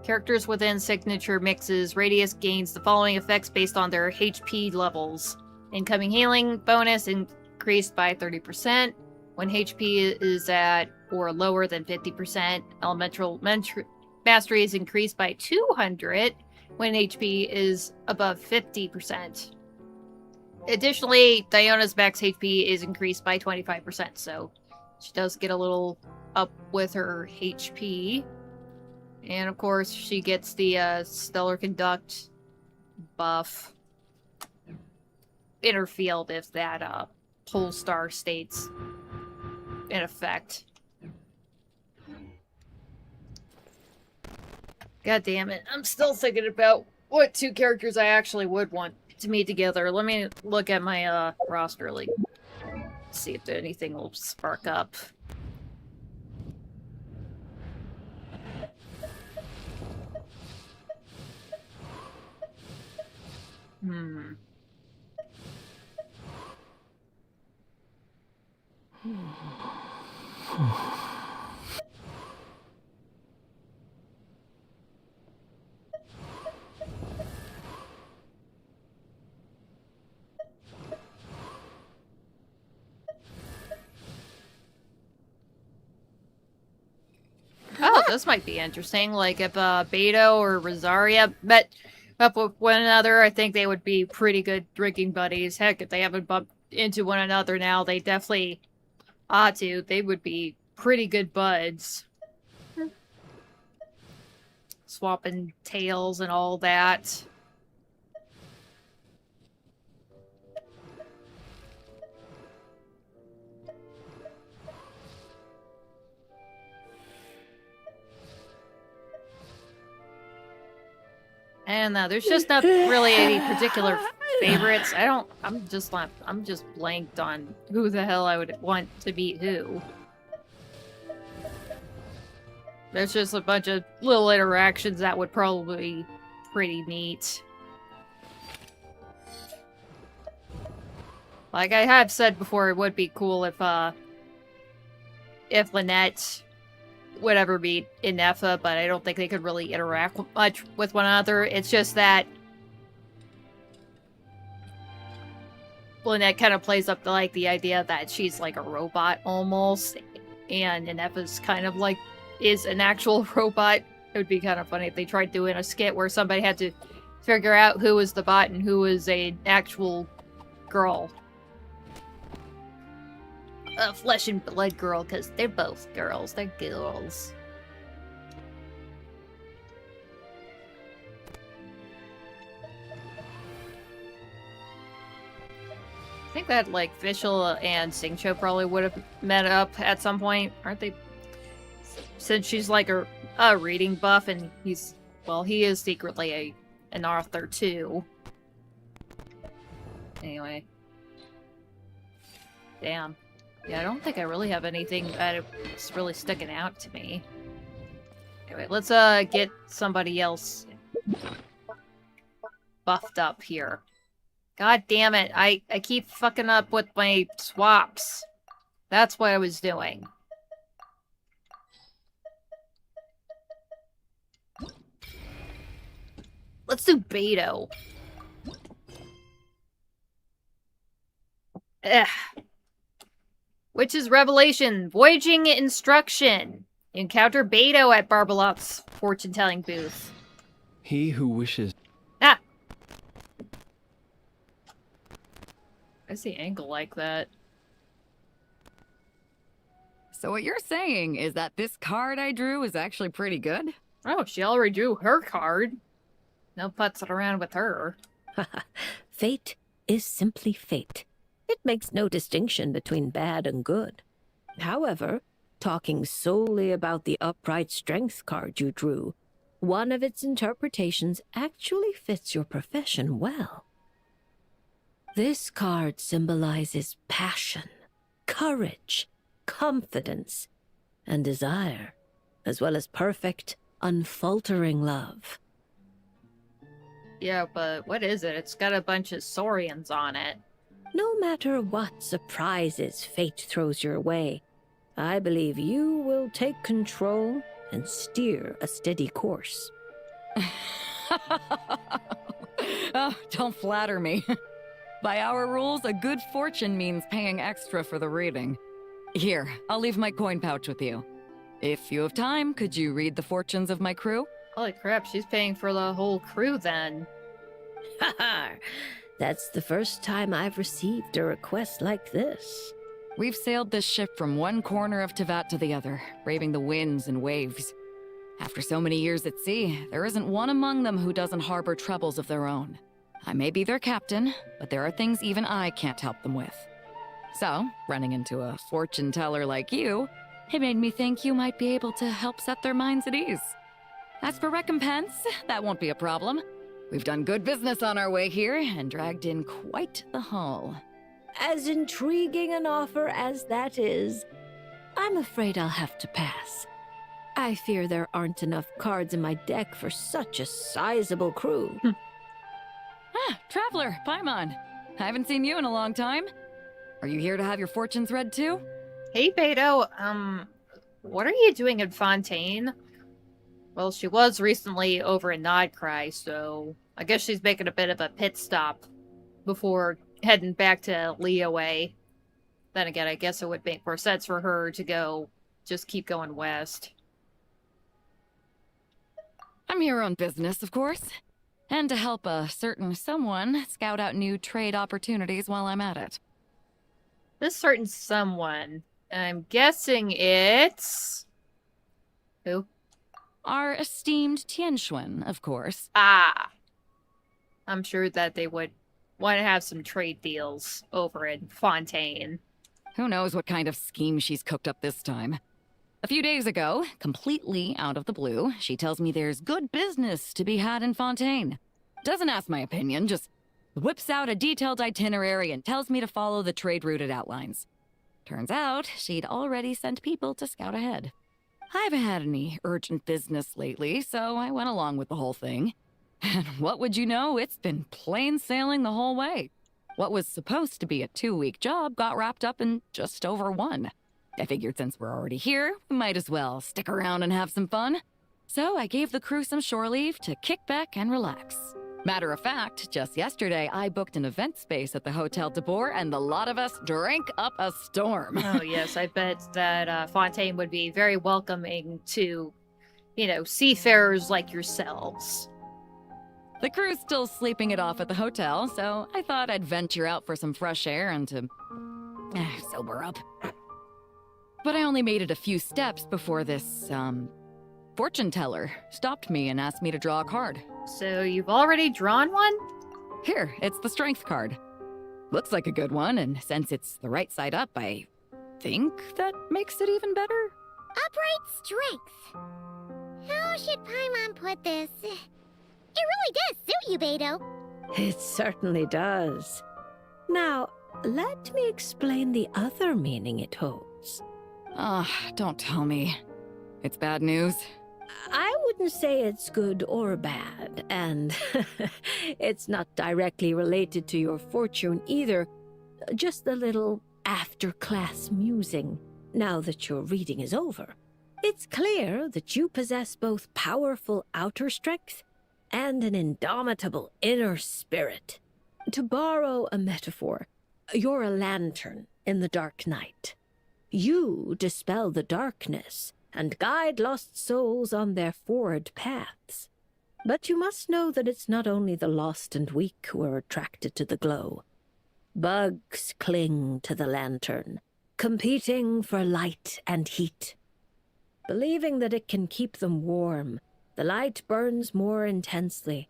S2: Characters within signature mixes Radius gains the following effects based on their HP levels. Incoming healing bonus increased by 30% when HP is at or lower than 50%. Elemental mastery is increased by 200 when HP is above 50%. Additionally, Diona's max HP is increased by 25%, so she does get a little up with her HP. And of course, she gets the Stellar Conduct buff in her field if that Polestar state's in effect. God damn it. I'm still thinking about what 2 characters I actually would want to meet together. Let me look at my roster really. See if anything will spark up. Oh, this might be interesting. Like if Beidou or Rosaria met up with one another, I think they would be pretty good drinking buddies. Heck, if they haven't bumped into one another now, they definitely ought to. They would be pretty good buds. Swapping tails and all that. And there's just not really any particular favorites. I'm just blanked on who the hell I would want to meet who. There's just a bunch of little interactions that would probably be pretty neat. Like I have said before, it would be cool if Lynette would ever meet Ineffa, but I don't think they could really interact much with one another. It's just that Lynette kind of plays up to, like, the idea that she's like a robot almost, and Ineffa's kind of like is an actual robot. It would be kind of funny if they tried doing a skit where somebody had to figure out who was the bot and who was an actual girl. A flesh and blood girl, because they're both girls. They're girls. I think that, like, Vishal and Singcho probably would have met up at some point, aren't they? Since she's like a reading buff, and he's, well, he is secretly an author too. Anyway. Damn. Yeah, I don't think I really have anything that is really sticking out to me. Anyway, let's get somebody else buffed up here. God damn it, I keep fucking up with my swaps. That's what I was doing. Let's do Beidou. Ugh. Witch's Revelation. Voyaging Instruction. Encounter Beidou at Barbeloth's fortune-telling booth.
S10: He who wishes...
S2: Ah! I see angle like that.
S11: So what you're saying is that this card I drew is actually pretty good?
S2: Oh, she already drew her card. No putzing around with her.
S9: Fate is simply fate. It makes no distinction between bad and good. However, talking solely about the upright strength card you drew, one of its interpretations actually fits your profession well. This card symbolizes passion, courage, confidence, and desire, as well as perfect, unfaltering love.
S2: Yeah, but what is it? It's got a bunch of Saurians on it.
S9: No matter what surprises fate throws your way, I believe you will take control and steer a steady course.
S11: Oh, don't flatter me. By our rules, a good fortune means paying extra for the reading. Here, I'll leave my coin pouch with you. If you have time, could you read the fortunes of my crew?
S2: Holy crap, she's paying for the whole crew then.
S9: Haha! That's the first time I've received a request like this.
S11: We've sailed this ship from one corner of Tevat to the other, braving the winds and waves. After so many years at sea, there isn't one among them who doesn't harbor troubles of their own. I may be their captain, but there are things even I can't help them with. So, running into a fortune teller like you, it made me think you might be able to help set their minds at ease. As for recompense, that won't be a problem. We've done good business on our way here and dragged in quite the haul.
S9: As intriguing an offer as that is, I'm afraid I'll have to pass. I fear there aren't enough cards in my deck for such a sizable crew.
S11: Traveler, Paimon. I haven't seen you in a long time. Are you here to have your fortunes read too?
S2: Hey, Beidou, what are you doing in Fontaine? Well, she was recently over in Nodcry, so I guess she's making a bit of a pit stop before heading back to Leeway. Then again, I guess it would make more sense for her to just keep going west.
S11: I'm here on business, of course. And to help a certain someone scout out new trade opportunities while I'm at it.
S2: This certain someone, I'm guessing it's... Who?
S11: Our esteemed Tianxuan, of course.
S2: Ah! I'm sure that they would want to have some trade deals over in Fontaine.
S11: Who knows what kind of scheme she's cooked up this time. A few days ago, completely out of the blue, she tells me there's good business to be had in Fontaine. Doesn't ask my opinion, just whips out a detailed itinerary and tells me to follow the trade route it outlines. Turns out, she'd already sent people to scout ahead. I haven't had any urgent business lately, so I went along with the whole thing. And what would you know, it's been plain sailing the whole way. What was supposed to be a 2-week job got wrapped up in just over 1. I figured since we're already here, we might as well stick around and have some fun. So I gave the crew some shore leave to kick back and relax. Matter of fact, just yesterday I booked an event space at the Hotel de Boer and the lot of us drank up a storm.
S2: Oh yes, I bet that Fontaine would be very welcoming to, seafarers like yourselves.
S11: The crew's still sleeping it off at the hotel, so I thought I'd venture out for some fresh air and to sober up. But I only made it a few steps before this, fortune teller stopped me and asked me to draw a card.
S2: So you've already drawn one?
S11: Here, it's the strength card. Looks like a good one, and since it's the right side up, I think that makes it even better.
S3: Upright strength. How should Paimon put this? It really does suit you, Beidou.
S9: It certainly does. Now, let me explain the other meaning it holds.
S11: Don't tell me. It's bad news.
S9: I wouldn't say it's good or bad, and it's not directly related to your fortune either. Just a little after-class musing, now that your reading is over. It's clear that you possess both powerful outer strength and an indomitable inner spirit. To borrow a metaphor, you're a lantern in the dark night. You dispel the darkness and guide lost souls on their forward paths. But you must know that it's not only the lost and weak who are attracted to the glow. Bugs cling to the lantern, competing for light and heat. Believing that it can keep them warm, the light burns more intensely.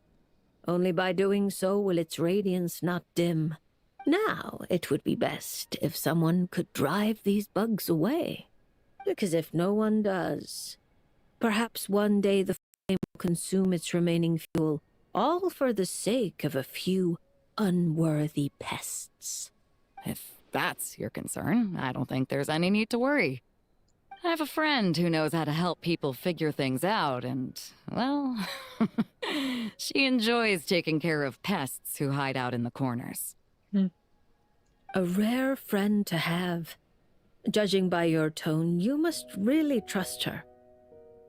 S9: Only by doing so will its radiance not dim. Now, it would be best if someone could drive these bugs away. Because if no one does, perhaps one day the flame will consume its remaining fuel, all for the sake of a few unworthy pests.
S11: If that's your concern, I don't think there's any need to worry. I have a friend who knows how to help people figure things out, and, well, she enjoys taking care of pests who hide out in the corners.
S9: A rare friend to have. Judging by your tone, you must really trust her.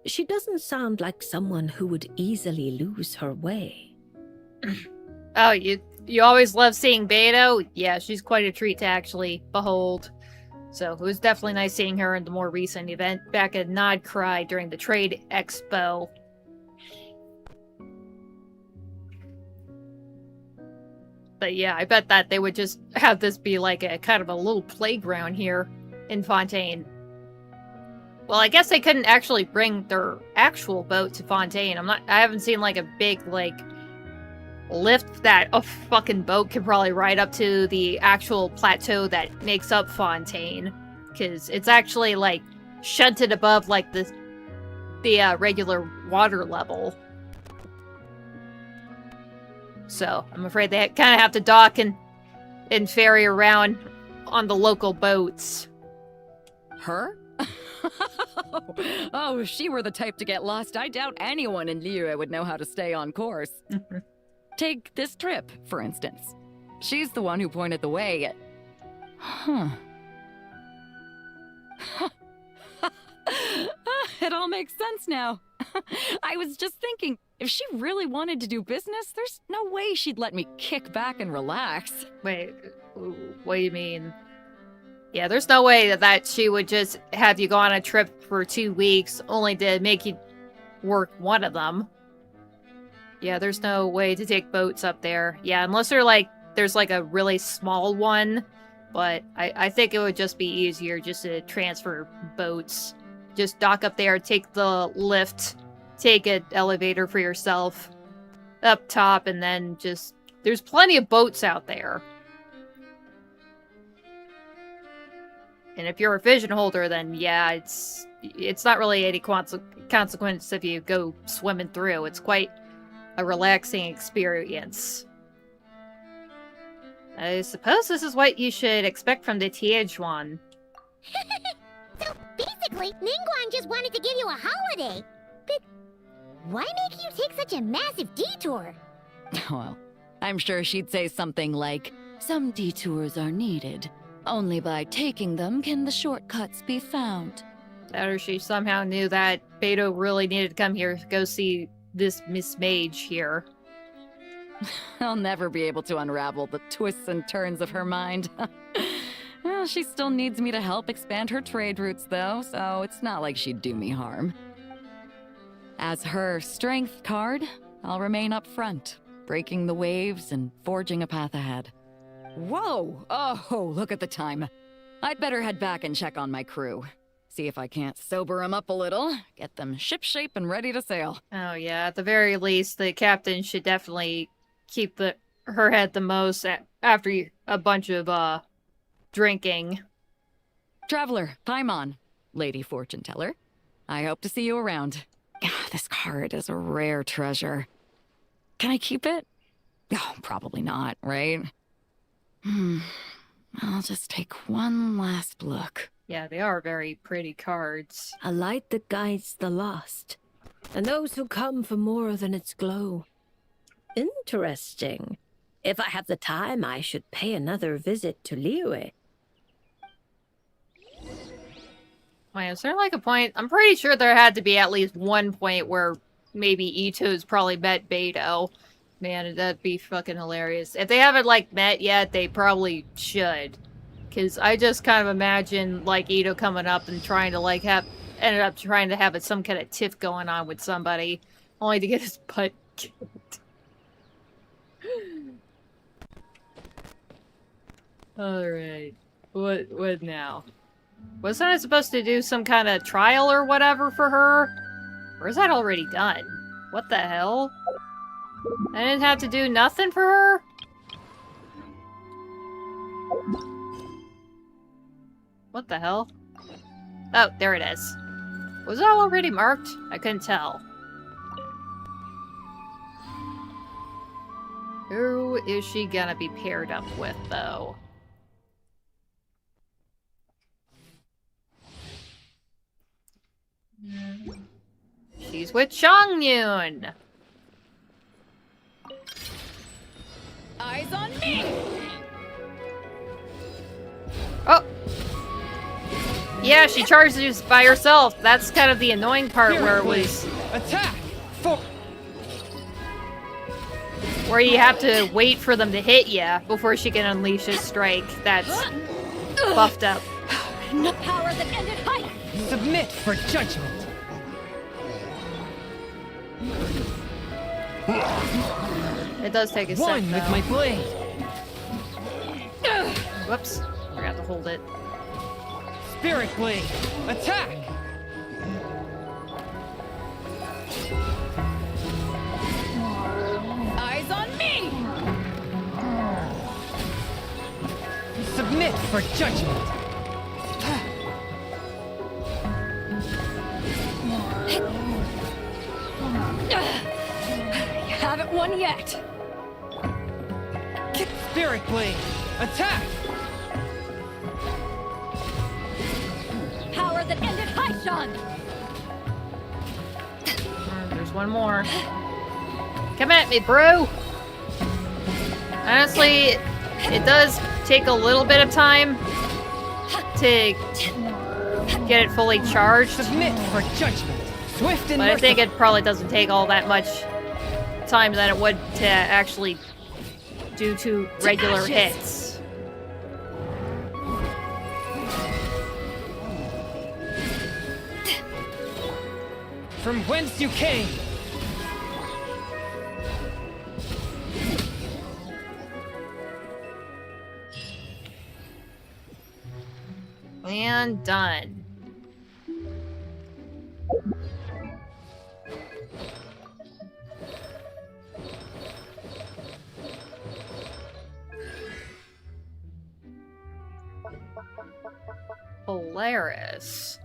S9: She doesn't sound like someone who would easily lose her way.
S2: Oh, you always love seeing Beidou? Yeah, she's quite a treat to actually behold. So it was definitely nice seeing her in the more recent event back at Nod Cry during the Trade Expo. But yeah, I bet that they would just have this be like a kind of a little playground here in Fontaine. Well, I guess they couldn't actually bring their actual boat to Fontaine. I haven't seen like a big lift that a fucking boat could probably ride up to the actual plateau that makes up Fontaine, because it's actually like shunted above like the regular water level. So I'm afraid they kind of have to dock and ferry around on the local boats.
S11: Her? Oh, if she were the type to get lost, I doubt anyone in Liyue would know how to stay on course. Take this trip, for instance. She's the one who pointed the way. It all makes sense now. I was just thinking, if she really wanted to do business, there's no way she'd let me kick back and relax.
S2: Wait, what do you mean? Yeah, there's no way that she would just have you go on a trip for 2 weeks only to make you work one of them. Yeah, there's no way to take boats up there. Yeah, unless there's like a really small one. But I think it would just be easier just to transfer boats. Just dock up there, take the lift, take an elevator for yourself up top, and then just... There's plenty of boats out there. And if you're a vision holder, then yeah, it's not really any consequence if you go swimming through. It's quite a relaxing experience. I suppose this is what you should expect from the Tianjuan.
S3: So basically, Basically, Ningguang just wanted to give you a holiday. But why make you take such a massive detour?
S11: Well, I'm sure she'd say something like, "Some detours are needed. Only by taking them can the shortcuts be found."
S2: That or she somehow knew that Beidou really needed to come here to go see this Miss Mage here.
S11: I'll never be able to unravel the twists and turns of her mind. Well, she still needs me to help expand her trade routes, though, so it's not like she'd do me harm. As her strength card, I'll remain up front, breaking the waves and forging a path ahead. Whoa! Oh, look at the time. I'd better head back and check on my crew. See if I can't sober them up a little, get them shipshape and ready to sail.
S2: Oh yeah, at the very least, the captain should definitely keep her head the most after a bunch of drinking.
S11: Traveler, Paimon, Lady Fortune Teller. I hope to see you around. This card is a rare treasure. Can I keep it? Oh, probably not, right? I'll just take one last look.
S2: Yeah, they are very pretty cards.
S9: A light that guides the lost, and those who come for more than its glow. Interesting. If I have the time, I should pay another visit to Liyue.
S2: Wait, is there like a point? I'm pretty sure there had to be at least one point where maybe Ito's probably met Beidou. Man, that'd be fucking hilarious. If they haven't, like, met yet, they probably should. Because I just kind of imagine, like, Ito coming up and trying to, like, ended up trying to have some kind of tiff going on with somebody, only to get his butt kicked. Alright. What now? Wasn't I supposed to do some kind of trial or whatever for her? Or is that already done? What the hell? I didn't have to do nothing for her? What the hell? Oh, there it is. Was it already marked? I couldn't tell. Who is she gonna be paired up with, though? She's with Changyun!
S11: Eyes on me!
S2: Oh! Yeah, she charges by herself. That's kind of the annoying part where it was...
S1: Attack!
S2: Where you have to wait for them to hit you before she can unleash a strike that's buffed up.
S11: No power that ended height!
S1: Submit for judgment!
S2: It does take a sec,
S1: One with
S2: though.
S1: my blade!
S2: Whoops. Forgot to hold it.
S1: Spirit blade! Attack!
S11: Eyes on me!
S1: Submit for judgment!
S11: You haven't won yet!
S1: Spirit blade! Attack!
S11: Power that ended Haishan!
S2: There's one more. Come at me, bro! Honestly, it does take a little bit of time to get it fully charged.
S1: Submit for judgment! Swift and
S2: But I think it probably doesn't take all that much time than it would to actually do 2 regular hits.
S1: From whence you came!
S2: And done. Polaris.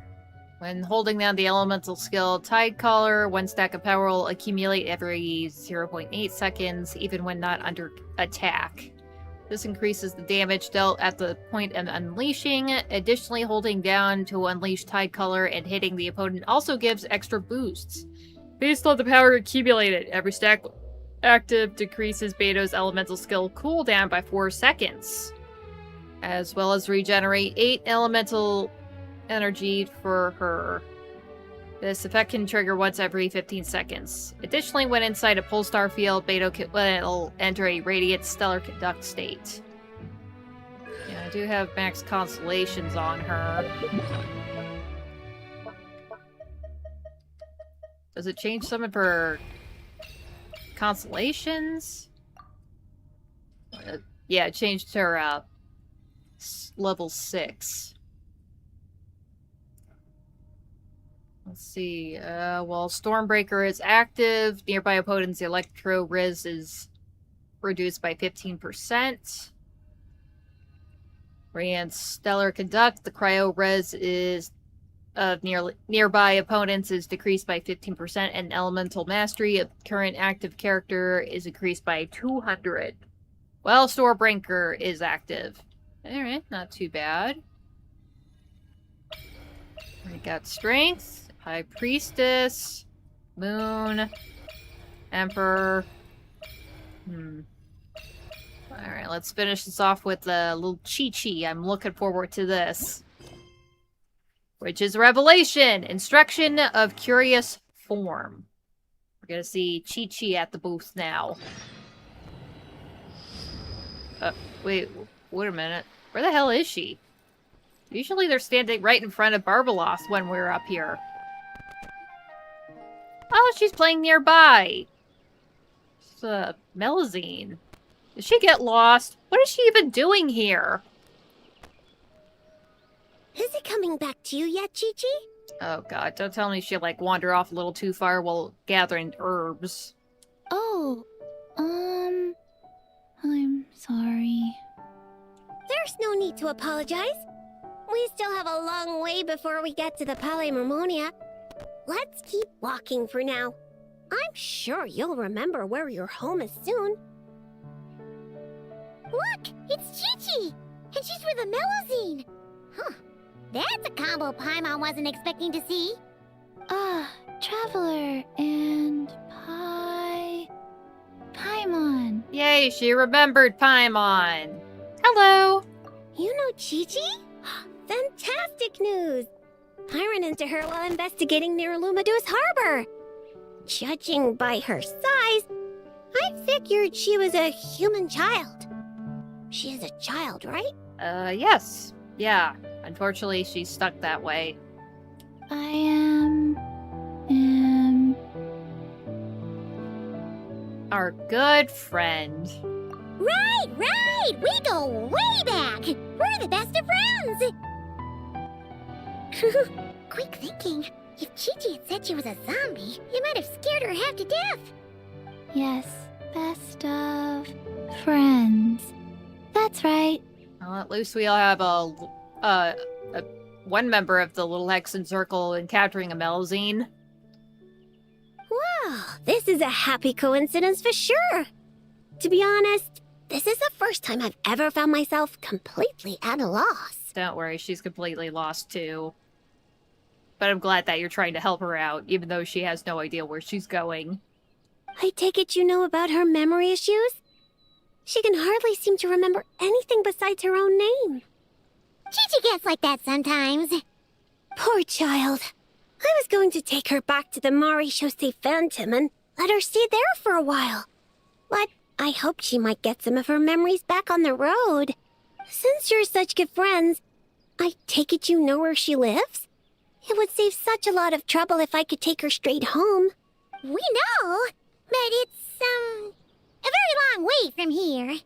S2: When holding down the elemental skill Tide Collar, 1 stack of power will accumulate every 0.8 seconds, even when not under attack. This increases the damage dealt at the point of unleashing. Additionally, holding down to unleash Tide Color and hitting the opponent also gives extra boosts. Based on the power accumulated, every stack active decreases Beidou's elemental skill cooldown by 4 seconds. As well as regenerate 8 elemental energy for her. This effect can trigger once every 15 seconds. Additionally, when inside a Polestar field, Beidou will enter a Radiant Stellar Conduct state. Yeah, I do have max constellations on her. Does it change some of her constellations? Yeah, it changed her level 6. Let's see. While Stormbreaker is active, nearby opponents' Electro Riz is reduced by 15%. Radiant Stellar Conduct, the Cryo Riz is of nearby opponents is decreased by 15%, and Elemental Mastery of current active character is increased by 200. Well, Stormbreaker is active. Alright, not too bad. We got Strength. High Priestess, Moon, Emperor. Alright, let's finish this off with a little Qiqi. I'm looking forward to this. Which is Revelation, Instruction of Curious Form. We're gonna see Qiqi at the booth now. Wait a minute. Where the hell is she? Usually they're standing right in front of Barbeloth when we're up here. Oh, she's playing nearby. It's Melazine. Did she get lost? What is she even doing here?
S3: Is it coming back to you yet, Qiqi?
S2: Oh god, don't tell me she like wandered off a little too far while gathering herbs.
S3: Oh, I'm sorry. There's no need to apologize. We still have a long way before we get to the Palais Mermonia. Let's keep walking for now. I'm sure you'll remember where your home is soon. Look! It's Qiqi! And she's with the Melazine! Huh. That's a combo Paimon wasn't expecting to see. Traveler and Paimon.
S2: Yay, she remembered Paimon. Hello!
S3: You know Qiqi? Fantastic news! I ran into her while investigating near Lumadus Harbor. Judging by her size, I figured she was a human child. She is a child, right?
S2: Yes. Yeah. Unfortunately, she's stuck that way.
S3: I am...
S2: Our good friend.
S3: Right! We go way back! We're the best of friends! Quick thinking. If Qiqi had said she was a zombie, you might have scared her half to death. Yes, best of friends. That's right.
S2: Well, at least we'll have one member of the Little Hexen Circle encountering a Melazine.
S3: Wow, this is a happy coincidence for sure. To be honest, this is the first time I've ever found myself completely at a loss.
S2: Don't worry, she's completely lost too. But I'm glad that you're trying to help her out, even though she has no idea where she's going.
S3: I take it you know about her memory issues? She can hardly seem to remember anything besides her own name. Qiqi gets like that sometimes. Poor child. I was going to take her back to the Maréchaussée Phantom and let her stay there for a while. But I hoped she might get some of her memories back on the road. Since you're such good friends, I take it you know where she lives? It would save such a lot of trouble if I could take her straight home. We know, but it's, a very long way from here.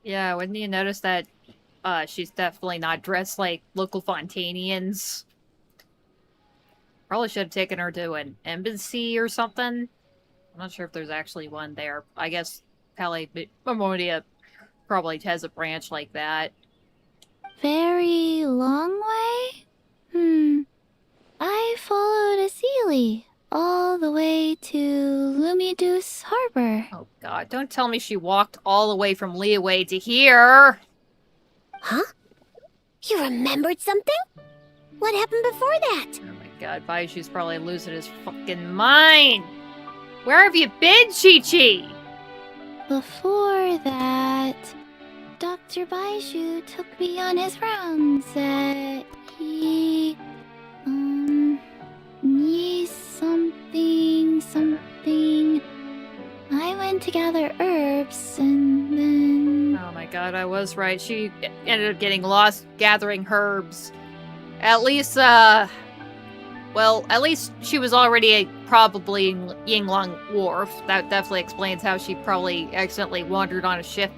S2: Yeah, wouldn't you notice that she's definitely not dressed like local Fontanians? Probably should have taken her to an embassy or something. I'm not sure if there's actually one there. I guess Palais Mermonia probably has a branch like that.
S3: Very long way? I followed a Sealy
S12: all the way to Lumidu's Harbor.
S2: Oh god, don't tell me she walked all the way from Liyue to here!
S3: Huh? You remembered something? What happened before that?
S2: Oh my god, Baishu's probably losing his fucking mind! Where have you been, Qiqi?
S12: Before that, Dr. Baishu took me on his rounds that he... needs something. I went to gather herbs and then...
S2: Oh my god, I was right. She ended up getting lost gathering herbs. At least, well, at least she was already probably in Yinglong Wharf. That definitely explains how she probably accidentally wandered on a ship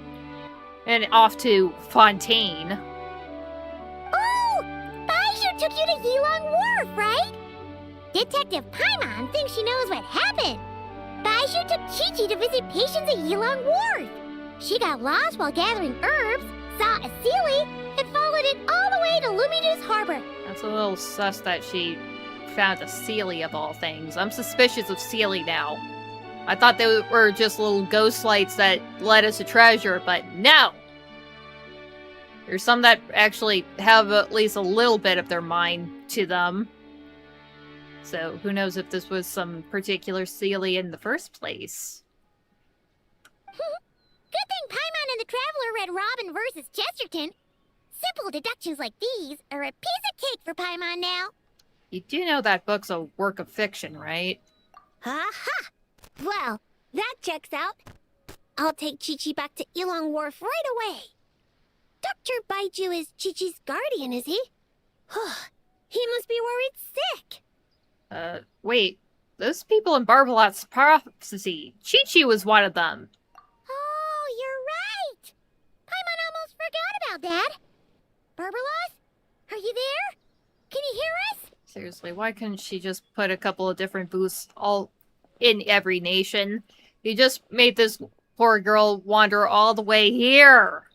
S2: and off to Fontaine.
S3: Oh! Baishu took you to Yilong Wharf, right? Detective Paimon thinks she knows what happened. Baishu took Qiqi to visit patients at Yilong Wharf. She got lost while gathering herbs, saw a Sealy, and followed it all the way to Lumidu's Harbor.
S2: That's a little sus that she found a Sealy of all things. I'm suspicious of Sealy now. I thought they were just little ghost lights that led us to treasure, but no! There's some that actually have at least a little bit of their mind to them. So who knows if this was some particular Sealy in the first place.
S3: Good thing Paimon and the Traveler read Robin versus Chesterton. Simple deductions like these are a piece of cake for Paimon now.
S2: You do know that book's a work of fiction, right?
S3: Aha! Well, that checks out. I'll take Qiqi back to Yilong Wharf right away. Dr. Baiju is Qiqi's guardian, is he? He must be worried sick.
S2: Wait. Those people in Barbeloth's prophecy. Qiqi was one of them.
S3: Oh, you're right. Paimon almost forgot about that. Barbeloth? Are you there? Can you hear us?
S2: Seriously, why couldn't she just put a couple of different booths all in every nation? You just made this poor girl wander all the way here.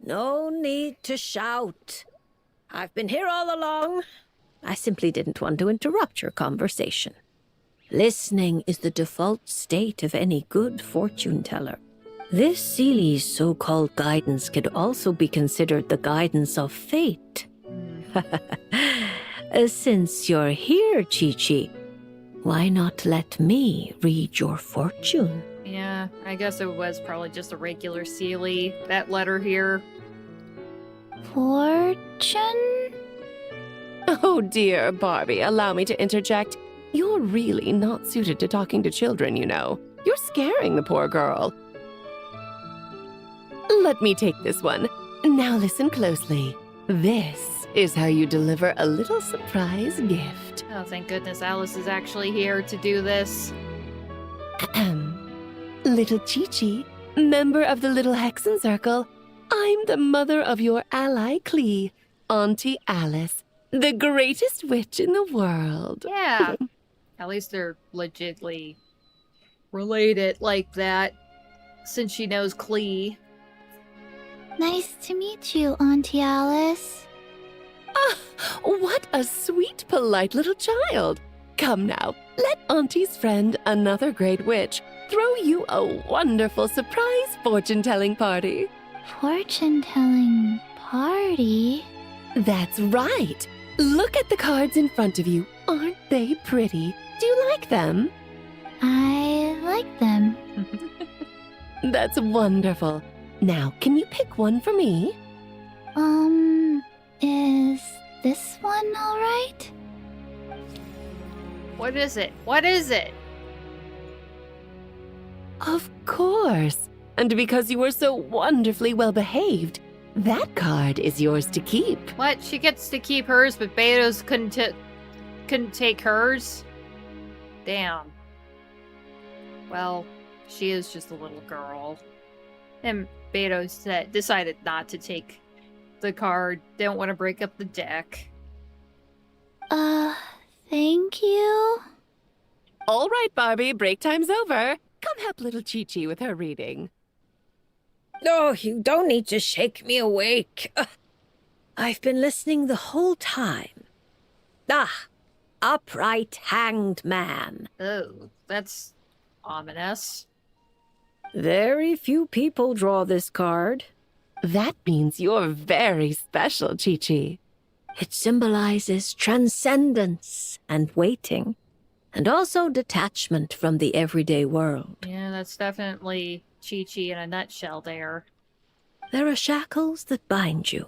S9: No need to shout. I've been here all along. I simply didn't want to interrupt your conversation. Listening is the default state of any good fortune teller. This Seely's so-called guidance could also be considered the guidance of fate. Since you're here, Qiqi, why not let me read your fortune?
S2: Yeah, I guess it was probably just a regular Sealy, that letter here.
S12: Fortune?
S13: Oh dear, Barbie, allow me to interject. You're really not suited to talking to children, you know. You're scaring the poor girl. Let me take this one. Now listen closely. This is how you deliver a little surprise gift.
S2: Oh, thank goodness Alice is actually here to do this.
S13: Little Qiqi, member of the Little Hexen Circle, I'm the mother of your ally Qiqi, Auntie Alice, the greatest witch in the world.
S2: Yeah. At least they're legitly related like that, since she knows Qiqi.
S12: Nice to meet you, Auntie Alice.
S13: Ah, what a sweet, polite little child. Come now, let Auntie's friend, another great witch, throw you a wonderful surprise fortune-telling party.
S12: Fortune-telling party?
S13: That's right. Look at the cards in front of you. Aren't they pretty? Do you like them?
S12: I like them.
S13: That's wonderful. Now, can you pick one for me?
S12: Is this one alright?
S2: What is it? What is it?
S13: Of course. And because you were so wonderfully well behaved, that card is yours to keep.
S2: What? She gets to keep hers, but Beidou's couldn't take hers? Damn. Well, she is just a little girl. And Beidou decided not to take the card. Don't want to break up the deck.
S12: Thank you?
S13: All right, Barbie, break time's over. Come help little Qiqi with her reading.
S9: Oh, you don't need to shake me awake. I've been listening the whole time. Ah, upright hanged man.
S2: Oh, that's ominous.
S9: Very few people draw this card.
S13: That means you're very special, Qiqi.
S9: It symbolizes transcendence and waiting, and also detachment from the everyday world.
S2: Yeah, that's definitely Qiqi in a nutshell there.
S9: There are shackles that bind you,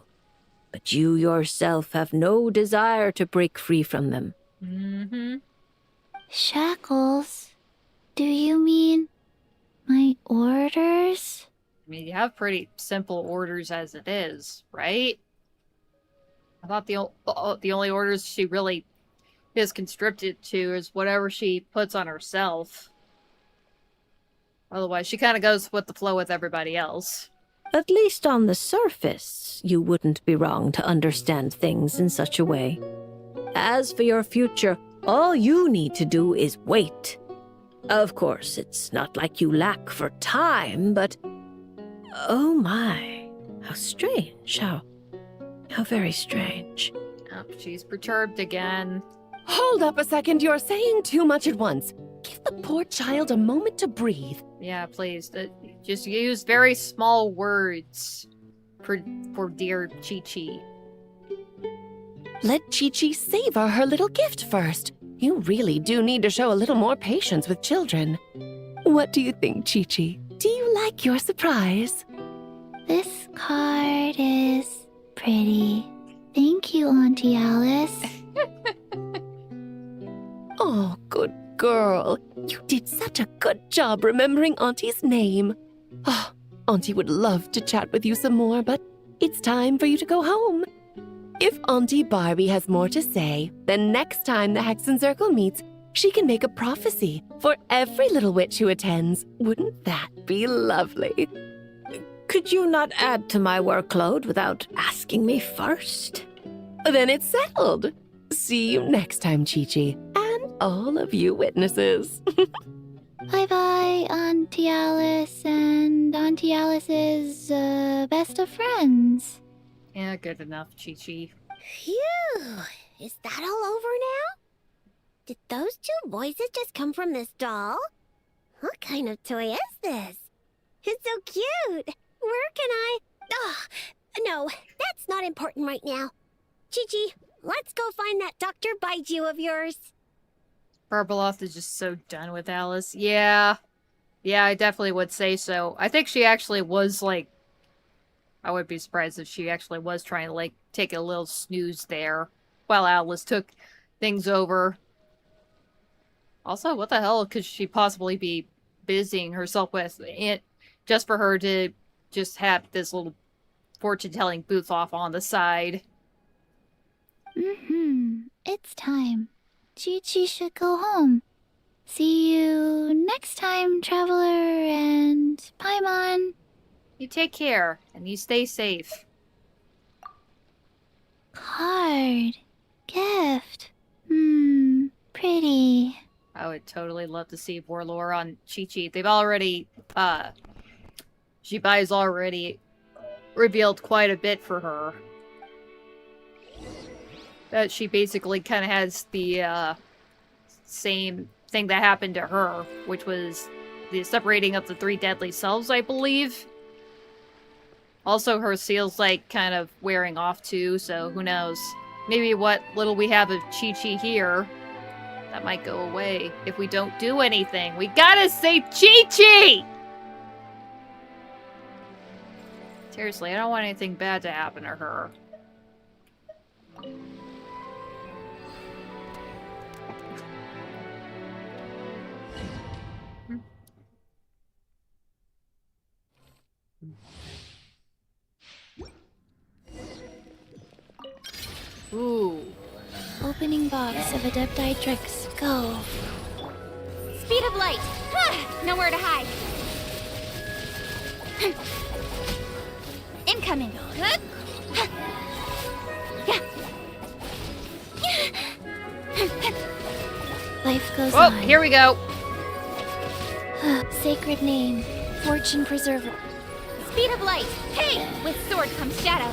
S9: but you yourself have no desire to break free from them.
S2: Mm-hmm.
S12: Shackles? Do you mean my orders?
S2: I mean, you have pretty simple orders as it is, right? I thought the only orders she really is conscripted to is whatever she puts on herself. Otherwise, she kind of goes with the flow with everybody else.
S9: At least on the surface, you wouldn't be wrong to understand things in such a way. As for your future, all you need to do is wait. Of course, it's not like you lack for time, but... Oh my, how strange, how very strange.
S2: Oh, she's perturbed again.
S13: Hold up a second, you're saying too much at once. Give the poor child a moment to breathe.
S2: Yeah, please. Just use very small words for dear Qiqi.
S13: Let Qiqi savor her little gift first. You really do need to show a little more patience with children. What do you think, Qiqi? Do you like your surprise?
S12: This card is pretty. Thank you, Auntie Alice.
S13: Oh, good girl. You did such a good job remembering Auntie's name. Oh, Auntie would love to chat with you some more, but it's time for you to go home. If Auntie Barbie has more to say, then next time the Hexen Circle meets, she can make a prophecy for every little witch who attends. Wouldn't that be lovely?
S9: Could you not add to my workload without asking me first?
S13: Then it's settled. See you next time, Qiqi, and all of you witnesses.
S12: Bye-bye, Auntie Alice and Auntie Alice's best of friends.
S2: Yeah, good enough, Qiqi.
S3: Phew! Is that all over now? Did those two voices just come from this doll? What kind of toy is this? It's so cute! Where can I... no, that's not important right now. Qiqi, let's go find that Dr. Beidou of yours.
S2: Barbeloth is just so done with Alice. Yeah. Yeah, I definitely would say so. I think she actually was, like... I wouldn't be surprised if she actually was trying to, like, take a little snooze there while Alice took things over. Also, what the hell could she possibly be busying herself with it just for her to just have this little fortune-telling booth off on the side?
S12: It's time. Qiqi should go home. See you next time, Traveler and Paimon.
S2: You take care, and you stay safe.
S12: Card. Gift. Pretty.
S2: I would totally love to see Vorlor on Qiqi. They've already, Jibai's already revealed quite a bit for her. That she basically kind of has the, same thing that happened to her, which was the separating of the three deadly selves, I believe. Also, her seal's, like, kind of wearing off, too, so who knows. Maybe what little we have of Qiqi here, that might go away if we don't do anything. We gotta save Qiqi! Seriously, I don't want anything bad to happen to her. Ooh.
S12: Opening box of Adepti tricks. Go.
S3: Speed of light! Nowhere to hide. Incoming.
S12: Life goes
S2: Oh,
S12: on.
S2: here we go.
S12: Sacred name. Fortune preserver.
S3: Speed of light! Hey! With sword comes shadow.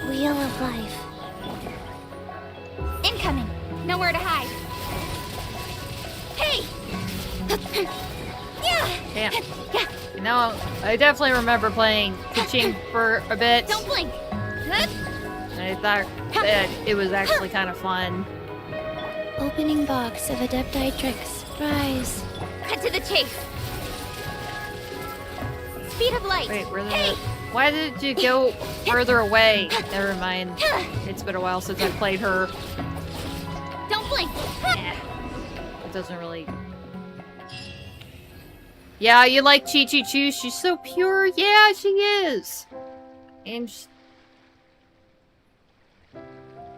S3: Wheel of Life. Incoming! Nowhere to hide. Hey!
S2: Damn. You know, I definitely remember playing Qiqi for a bit.
S3: Don't blink!
S2: I thought that it was actually kind of fun.
S12: Opening box of Adepti tricks. Rise.
S3: Cut to the chase. Speed of light.
S2: Wait, where the...
S3: Hey!
S2: Why did you go further away? Never mind. It's been a while since I played her.
S3: Don't blink.
S2: It doesn't really... Yeah, you like Qiqi Chu? She's so pure. Yeah, she is. And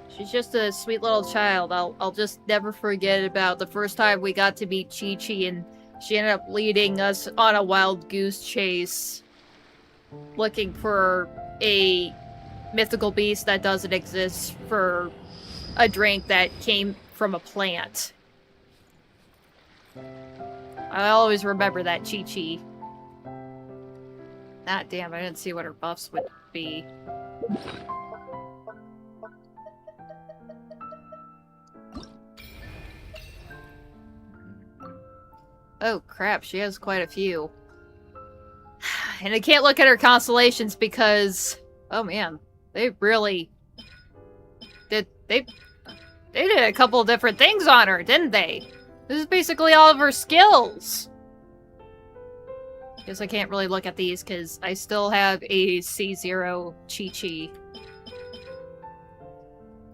S2: she's just a sweet little child. I'll just never forget about the first time we got to meet Qiqi, and she ended up leading us on a wild goose chase, looking for a mythical beast that doesn't exist, for a drink that came from a plant. I always remember that Qiqi. Ah, damn, I didn't see what her buffs would be. Oh crap, she has quite a few. And I can't look at her constellations because... Oh man, they really... They did a couple of different things on her, didn't they? This is basically all of her skills. Guess I can't really look at these because I still have a C0 Qiqi.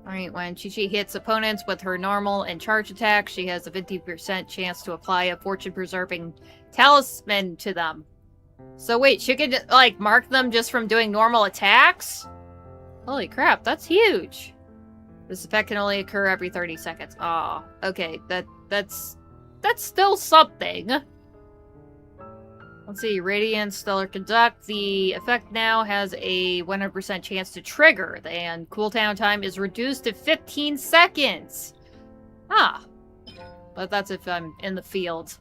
S2: Alright, when Qiqi hits opponents with her normal and charge attack, she has a 50% chance to apply a fortune-preserving talisman to them. So wait, she could, like, mark them just from doing normal attacks? Holy crap, that's huge. This effect can only occur every 30 seconds. Aw, okay, that's still something. Let's see, Radiant Stellar Conduct. The effect now has a 100% chance to trigger, and cooldown time is reduced to 15 seconds. Ah, but that's if I'm in the field.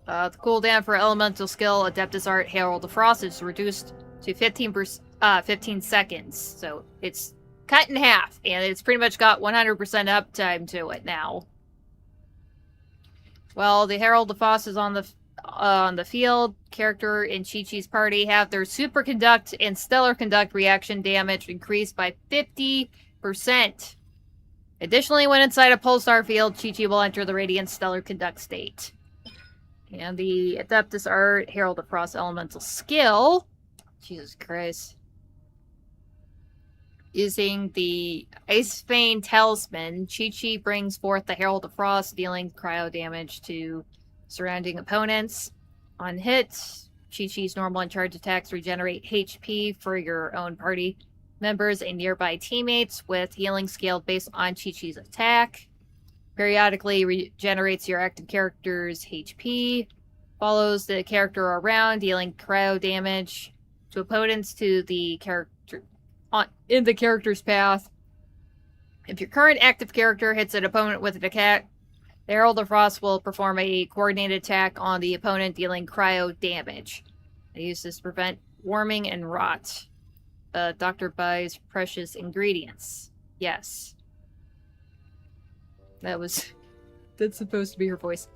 S2: The cooldown for Elemental Skill Adeptus Art Herald of Frost is reduced to 15 seconds, so it's cut in half, and it's pretty much got 100% uptime to it now. Well, the Herald of Frost is on the field. Character in Qiqi's party have their Super Conduct and Stellar Conduct reaction damage increased by 50%. Additionally, when inside a Pulsar field, Qiqi will enter the Radiant Stellar Conduct state. And the Adeptus Art Herald of Frost Elemental Skill... Jesus Christ. Using the Ice Vein Talisman, Qiqi brings forth the Herald of Frost, dealing cryo damage to surrounding opponents. On hit, Qiqi's normal and charge attacks regenerate HP for your own party members and nearby teammates, with healing scaled based on Qiqi's attack. Periodically regenerates your active character's HP. Follows the character around, dealing cryo damage to opponents to the character in the character's path. If your current active character hits an opponent with an attack, the Herald of Frost will perform a coordinated attack on the opponent, dealing cryo damage. They use this to prevent warming and rot. Doctor buys precious ingredients. Yes. That's supposed to be her voice.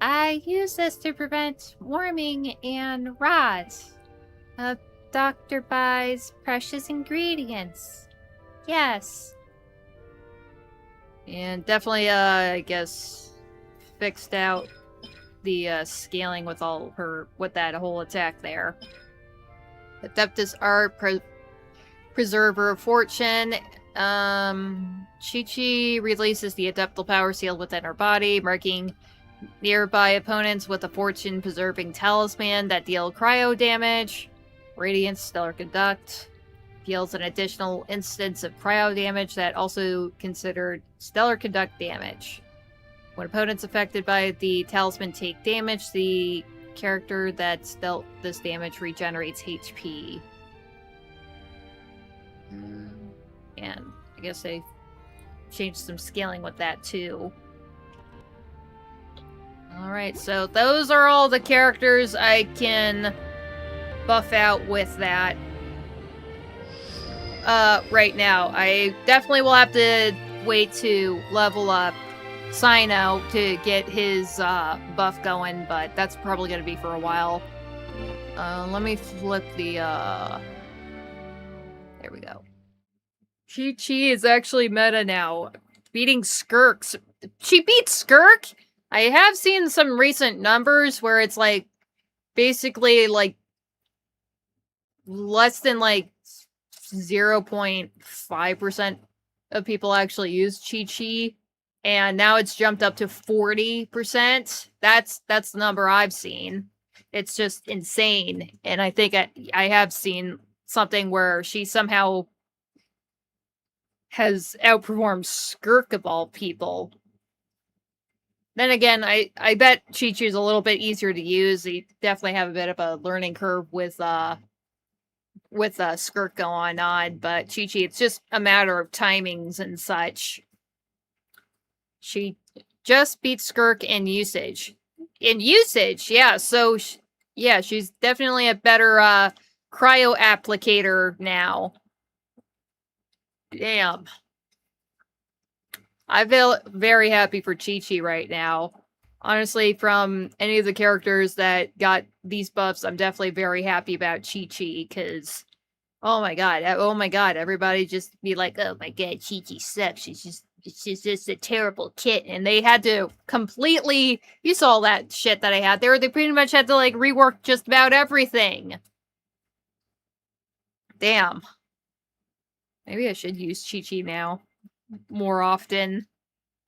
S2: I use this to prevent warming and rot. Doctor buys precious ingredients. Yes. And definitely, I guess, fixed out the scaling with with that whole attack there. Adeptus Art Preserver of Fortune. Qiqi releases the Adeptal Power sealed within her body, marking nearby opponents with a Fortune Preserving Talisman that deal cryo damage. Radiant Stellar Conduct deals an additional instance of cryo damage that also considered Stellar Conduct damage. When opponents affected by the talisman take damage, the character that's dealt this damage regenerates HP. And I guess they changed some scaling with that too. Alright, so those are all the characters I can buff out with that. right now. I definitely will have to wait to level up Sino to get his buff going, but that's probably going to be for a while. Let me flip the there we go. Qiqi is actually meta now, beating Skirk. She beat Skirk? I have seen some recent numbers where it's like basically like less than like 0.5% of people actually use Qiqi, and now it's jumped up to 40%. That's the number I've seen. It's just insane, and I think I have seen something where she somehow has outperformed Skirk of all people. Then again, I bet Qiqi is a little bit easier to use. You definitely have a bit of a learning curve with Skirk going on, but Qiqi, it's just a matter of timings and such. She just beat Skirk in usage. In usage, yeah, so yeah, she's definitely a better cryo applicator now. Damn. I feel very happy for Qiqi right now. Honestly, from any of the characters that got these buffs, I'm definitely very happy about Qiqi, because, oh my god, everybody just be like, oh my god, Qiqi sucks, she's just a terrible kit, and they had to completely, you saw that shit that I had there, they pretty much had to, like, rework just about everything. Damn. Maybe I should use Qiqi now more often.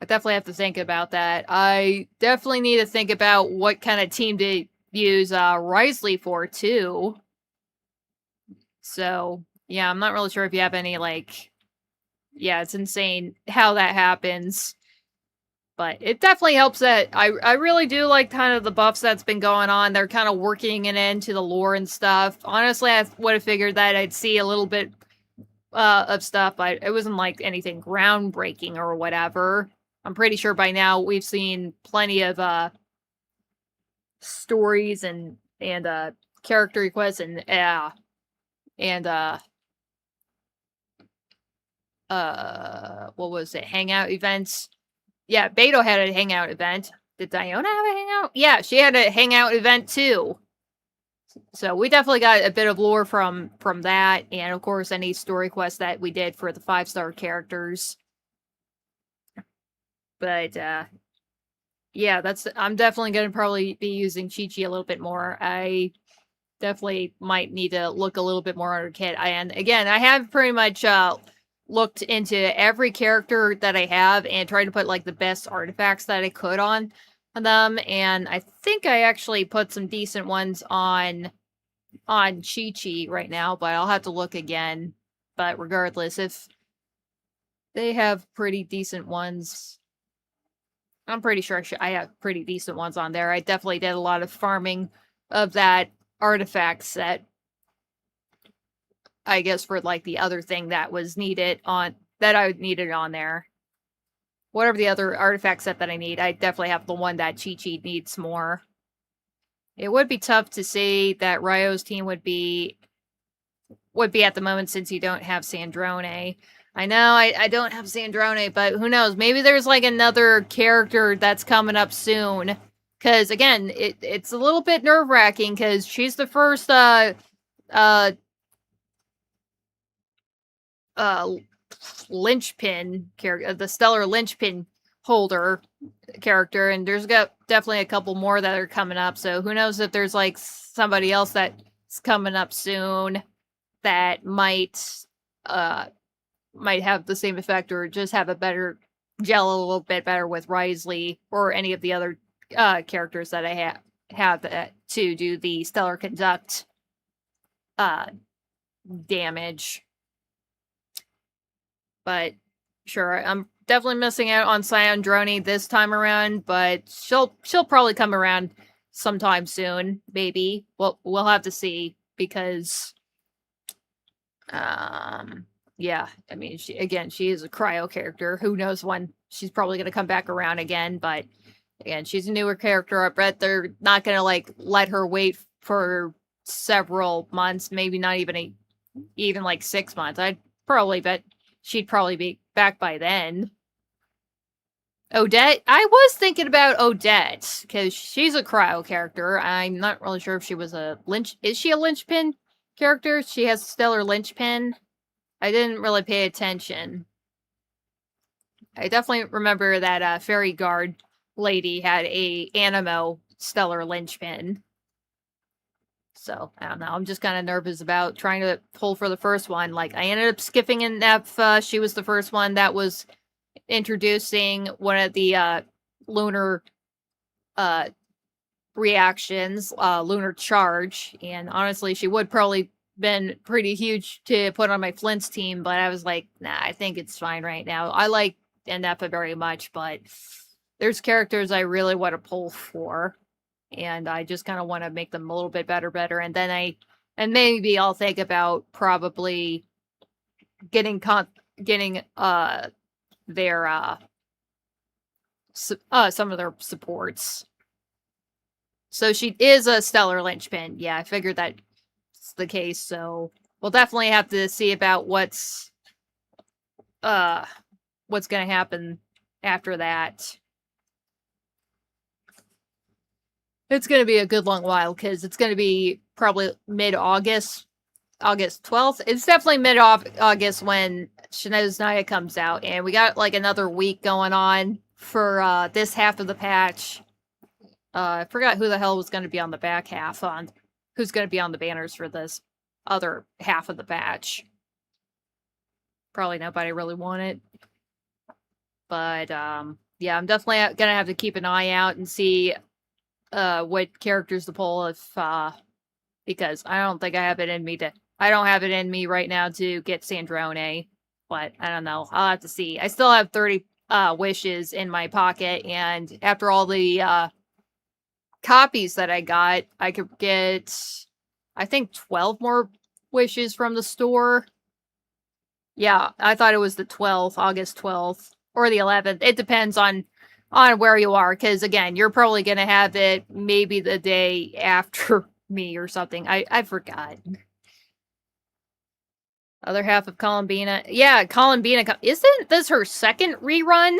S2: I definitely have to think about that. I definitely need to think about what kind of team to use Wriothesley for, too. So, yeah, I'm not really sure if you have any, like... Yeah, it's insane how that happens. But it definitely helps that I really do like kind of the buffs that's been going on. They're kind of working it into the lore and stuff. Honestly, I would have figured that I'd see a little bit of stuff, but it wasn't like anything groundbreaking or whatever. I'm pretty sure by now we've seen plenty of stories and character requests and what was it? Hangout events. Yeah, Beidou had a hangout event. Did Diona have a hangout? Yeah, she had a hangout event too. So we definitely got a bit of lore from that, and of course any story quests that we did for the 5-star characters. But yeah, I'm definitely gonna probably be using Qiqi a little bit more. I definitely might need to look a little bit more on her kit. And again, I have pretty much looked into every character that I have and tried to put like the best artifacts that I could on them, and I think I actually put some decent ones on Qiqi right now, but I'll have to look again. But regardless, if they have pretty decent ones, I'm pretty sure I have pretty decent ones on there. I definitely did a lot of farming of that artifacts that I guess for like the other thing that was needed on that I needed on there. Whatever the other artifact set that I need, I definitely have the one that Qiqi needs more. It would be tough to say that Ryo's team would be at the moment since you don't have Sandrone. I know I don't have Sandrone, but who knows? Maybe there's like another character that's coming up soon. Because again, it's a little bit nerve-wracking because she's the first linchpin character, the stellar linchpin holder character, and there's definitely a couple more that are coming up, so who knows if there's like somebody else that's coming up soon that might have the same effect or just have a better gel a little bit better with Wriothesley or any of the other characters that I have to do the stellar conduct damage. But sure, I'm definitely missing out on Sandrone this time around, but she'll probably come around sometime soon, maybe. We'll have to see, because yeah, I mean, she is a cryo character. Who knows when she's probably going to come back around again, but again, she's a newer character. I bet they're not going to like let her wait for several months, maybe not even like 6 months. I'd she'd probably be back by then. Odette? I was thinking about Odette, because she's a cryo character. I'm not really sure if she was a is she a linchpin character? She has a stellar linchpin. I didn't really pay attention. I definitely remember that fairy guard lady had a Animo stellar linchpin. So, I don't know. I'm just kind of nervous about trying to pull for the first one. Like, I ended up skipping an F. She was the first one that was introducing one of the lunar reactions, lunar charge. And honestly, she would probably been pretty huge to put on my Flint's team, but I was like, nah, I think it's fine right now. I like Endepa very much, but there's characters I really want to pull for. And I just kind of want to make them a little bit better, and then maybe I'll think about probably getting their some of their supports. So she is a stellar linchpin. Yeah, I figured that's the case. So we'll definitely have to see about what's gonna happen after that. It's going to be a good long while, because it's going to be probably mid-August. August 12th. It's definitely mid-August when Shinoznaya comes out. And we got like another week going on for this half of the patch. I forgot who the hell was going to be on the back half who's going to be on the banners for this other half of the patch. Probably nobody really wanted. But yeah, I'm definitely going to have to keep an eye out and see what characters to pull because I don't think I have it in me I don't have it in me right now to get Sandrone, but I don't know. I'll have to see. I still have 30 wishes in my pocket, and after all the copies that I got, I could get, I think, 12 more wishes from the store. Yeah, I thought it was the 12th, August 12th, or the 11th. It depends on where you are, because again, you're probably gonna have it maybe the day after me or something. I forgot. Other half of Columbina. Yeah, Columbina. Isn't this her second rerun?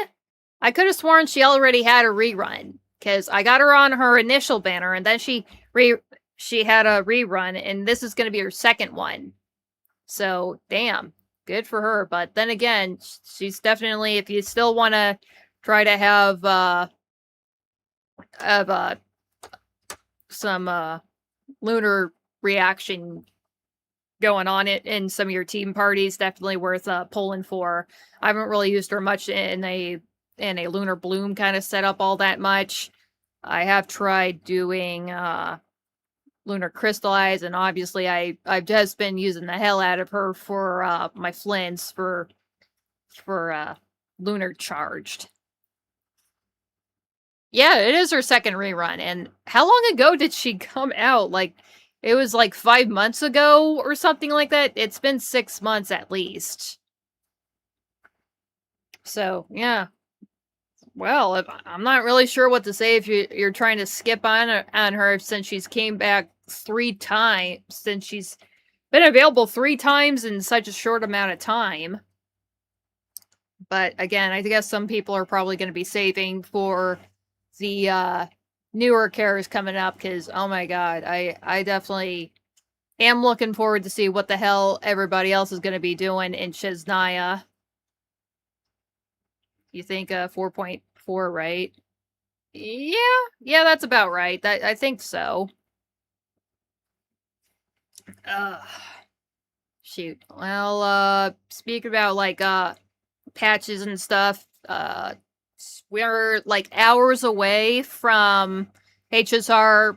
S2: I could have sworn she already had a rerun, because I got her on her initial banner, and then she had a rerun, and this is gonna be her second one. So, damn. Good for her. But then again, she's definitely, if you still want to try to have some lunar reaction going on in some of your team parties, definitely worth pulling for. I haven't really used her much in a lunar bloom kind of setup all that much. I have tried doing lunar crystallize, and obviously I've just been using the hell out of her for my flints for lunar charged. Yeah, it is her second rerun. And how long ago did she come out? Like, it was like 5 months ago or something like that. It's been 6 months at least. So, yeah. Well, I'm not really sure what to say if you're trying to skip on her, since she's came back 3 times, since she's been available 3 times in such a short amount of time. But again, I guess some people are probably going to be saving for the newer characters coming up, because oh my god, I definitely am looking forward to see what the hell everybody else is going to be doing in Shiznaya. You think 4.4, right? Yeah, that's about right. I think so. Shoot. Well, speaking about like patches and stuff, we're like hours away from HSR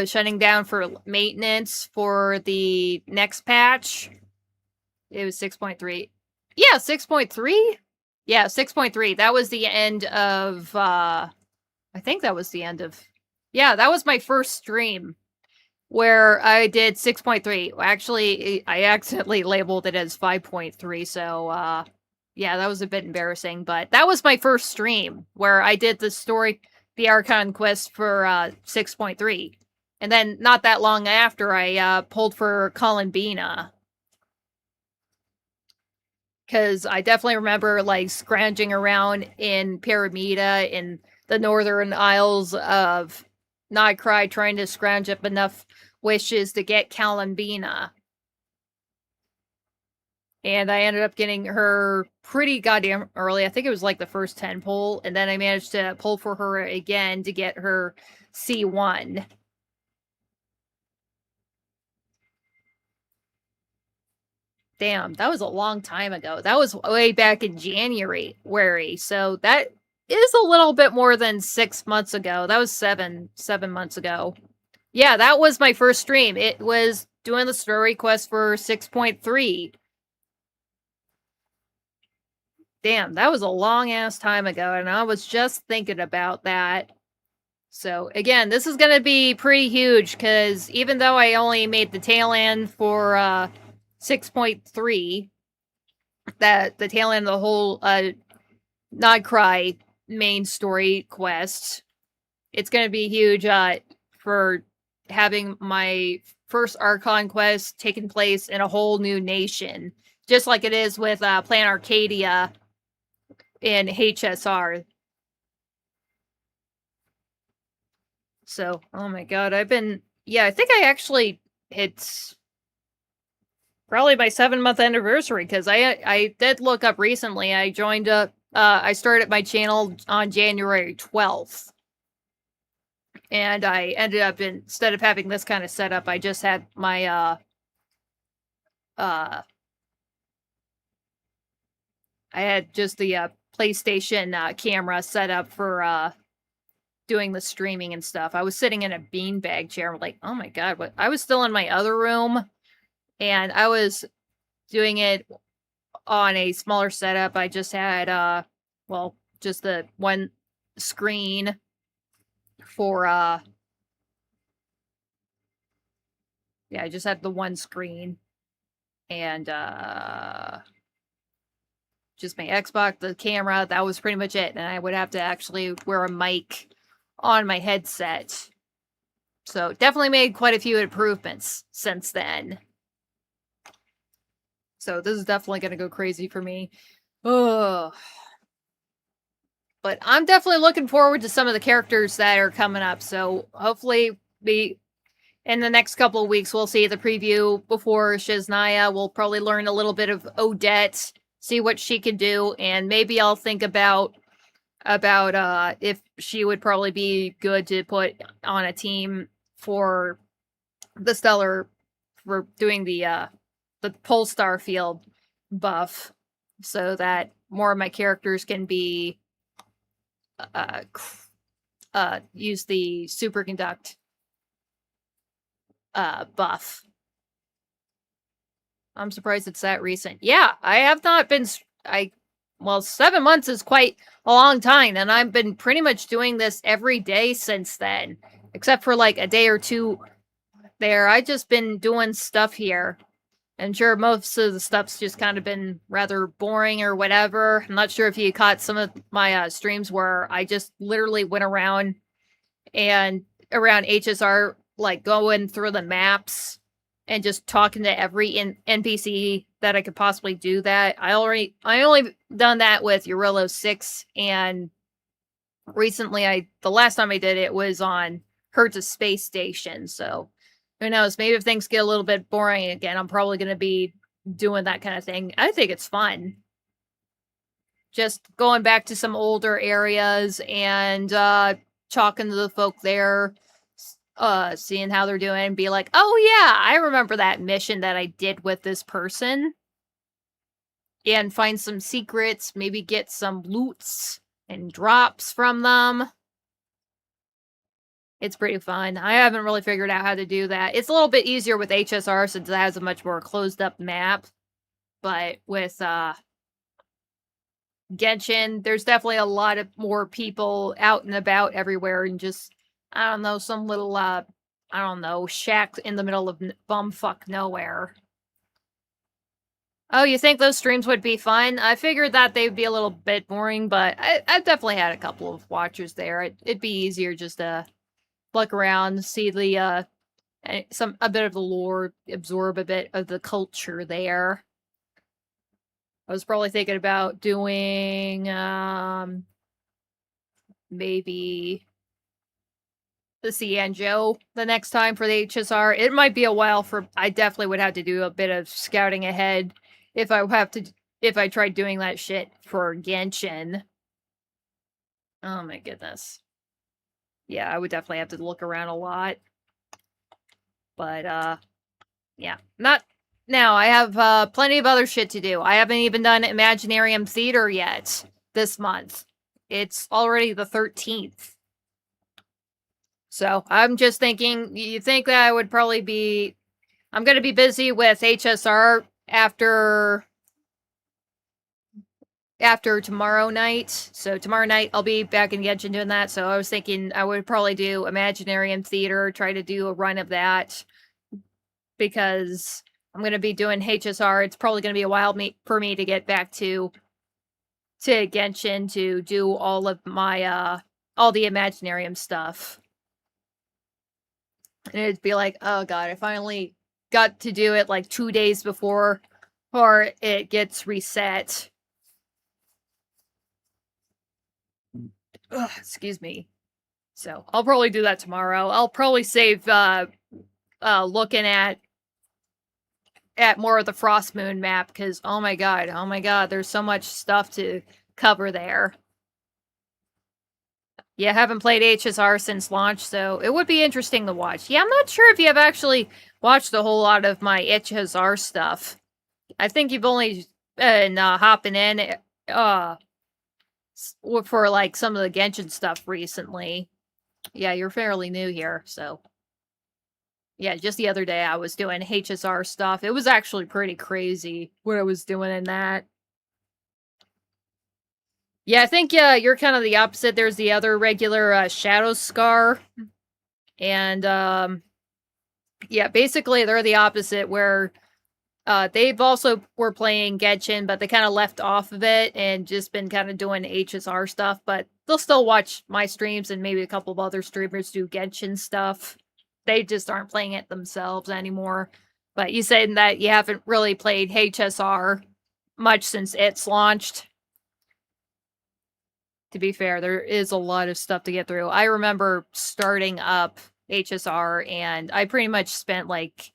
S2: shutting down for maintenance for the next patch. It was 6.3. Yeah, 6.3? Yeah, 6.3. That was the end of I think that was the end of, yeah, that was my first stream where I did 6.3. Actually, I accidentally labeled it as 5.3, so yeah, that was a bit embarrassing, but that was my first stream where I did the Archon quest for 6.3. And then not that long after, I pulled for Columbina. Because I definitely remember, like, scrounging around in Pyramida in the Northern Isles of Nightcry trying to scrounge up enough wishes to get Columbina. And I ended up getting her pretty goddamn early. I think it was like the first 10 pull. And then I managed to pull for her again to get her C1. Damn, that was a long time ago. That was way back in January. So that is a little bit more than 6 months ago. That was seven months ago. Yeah, that was my first stream. It was doing the story quest for 6.3. Damn, that was a long ass time ago, and I was just thinking about that. So, again, this is going to be pretty huge, because even though I only made the tail end for 6.3, that the tail end of the whole Nightcry main story quest, it's going to be huge for having my first Archon quest taking place in a whole new nation, just like it is with Plan Arcadia in HSR. So, oh my god, I think I actually hit probably my 7-month anniversary, because I did look up recently. I joined up, I started my channel on January 12th. And I ended up, instead of having this kind of setup, I just had my, I had just the PlayStation camera set up for doing the streaming and stuff. I was sitting in a beanbag chair. I'm like, oh my god, what? I was still in my other room, and I was doing it on a smaller setup. I just had, well, just the one screen for, yeah, I just had the one screen, and, just my Xbox, the camera, that was pretty much it. And I would have to actually wear a mic on my headset. So definitely made quite a few improvements since then. So this is definitely going to go crazy for me. Ugh. But I'm definitely looking forward to some of the characters that are coming up. So hopefully in the next couple of weeks, we'll see the preview before Shiznaya. We'll probably learn a little bit of Odette, see what she can do, and maybe I'll think about if she would probably be good to put on a team for the Stellar, for doing the Polestar field buff, so that more of my characters can be use the superconduct buff. I'm surprised it's that recent. Yeah, I have not been... well, 7 months is quite a long time, and I've been pretty much doing this every day since then. Except for, like, a day or two there. I've just been doing stuff here. And sure, most of the stuff's just kind of been rather boring or whatever. I'm not sure if you caught some of my streams where I just literally went around HSR, like, going through the maps and just talking to every NPC that I could possibly do that. I only done that with Eurylos 6, and recently the last time I did it was on Hertz Space Station, so who knows, maybe if things get a little bit boring again, I'm probably going to be doing that kind of thing. I think it's fun. Just going back to some older areas and talking to the folk there, seeing how they're doing, and be like, oh yeah, I remember that mission that I did with this person. And find some secrets, maybe get some loots and drops from them. It's pretty fun. I haven't really figured out how to do that. It's a little bit easier with HSR since it has a much more closed up map. But with Genshin, there's definitely a lot of more people out and about everywhere, and just, I don't know, some little, I don't know, shack in the middle of bumfuck nowhere. Oh, you think those streams would be fun? I figured that they'd be a little bit boring, but I've definitely had a couple of watchers there. It'd be easier just to look around, see the, a bit of the lore, absorb a bit of the culture there. I was probably thinking about doing, maybe the Cianjo the next time for the HSR. It might be a while for, I definitely would have to do a bit of scouting ahead if I tried doing that shit for Genshin. Oh my goodness. Yeah, I would definitely have to look around a lot. But, yeah. Not now. I have plenty of other shit to do. I haven't even done Imaginarium Theater yet this month. It's already the 13th. So, I'm just thinking, you think that I would probably be... I'm going to be busy with HSR after tomorrow night. So tomorrow night I'll be back in Genshin doing that. So I was thinking I would probably do Imaginarium Theater, try to do a run of that. Because I'm going to be doing HSR. It's probably going to be a while for me to get back to Genshin to do all of my, all the Imaginarium stuff. And it'd be like, oh god, I finally got to do it like 2 days before it gets reset. Ugh, excuse me. So, I'll probably do that tomorrow. I'll probably save, looking at more of the Frost Moon map, because, oh my god, there's so much stuff to cover there. Yeah, I haven't played HSR since launch, so it would be interesting to watch. Yeah, I'm not sure if you have actually watched a whole lot of my HSR stuff. I think you've only been hopping in for like some of the Genshin stuff recently. Yeah, you're fairly new here, so. Yeah, just the other day I was doing HSR stuff. It was actually pretty crazy what I was doing in that. Yeah, I think you're kind of the opposite. There's the other regular Shadow Scar. And, yeah, basically they're the opposite, where they've also were playing Genshin, but they kind of left off of it and just been kind of doing HSR stuff. But they'll still watch my streams, and maybe a couple of other streamers do Genshin stuff. They just aren't playing it themselves anymore. But you said that you haven't really played HSR much since it's launched. To be fair, there is a lot of stuff to get through. I remember starting up HSR, and I pretty much spent like,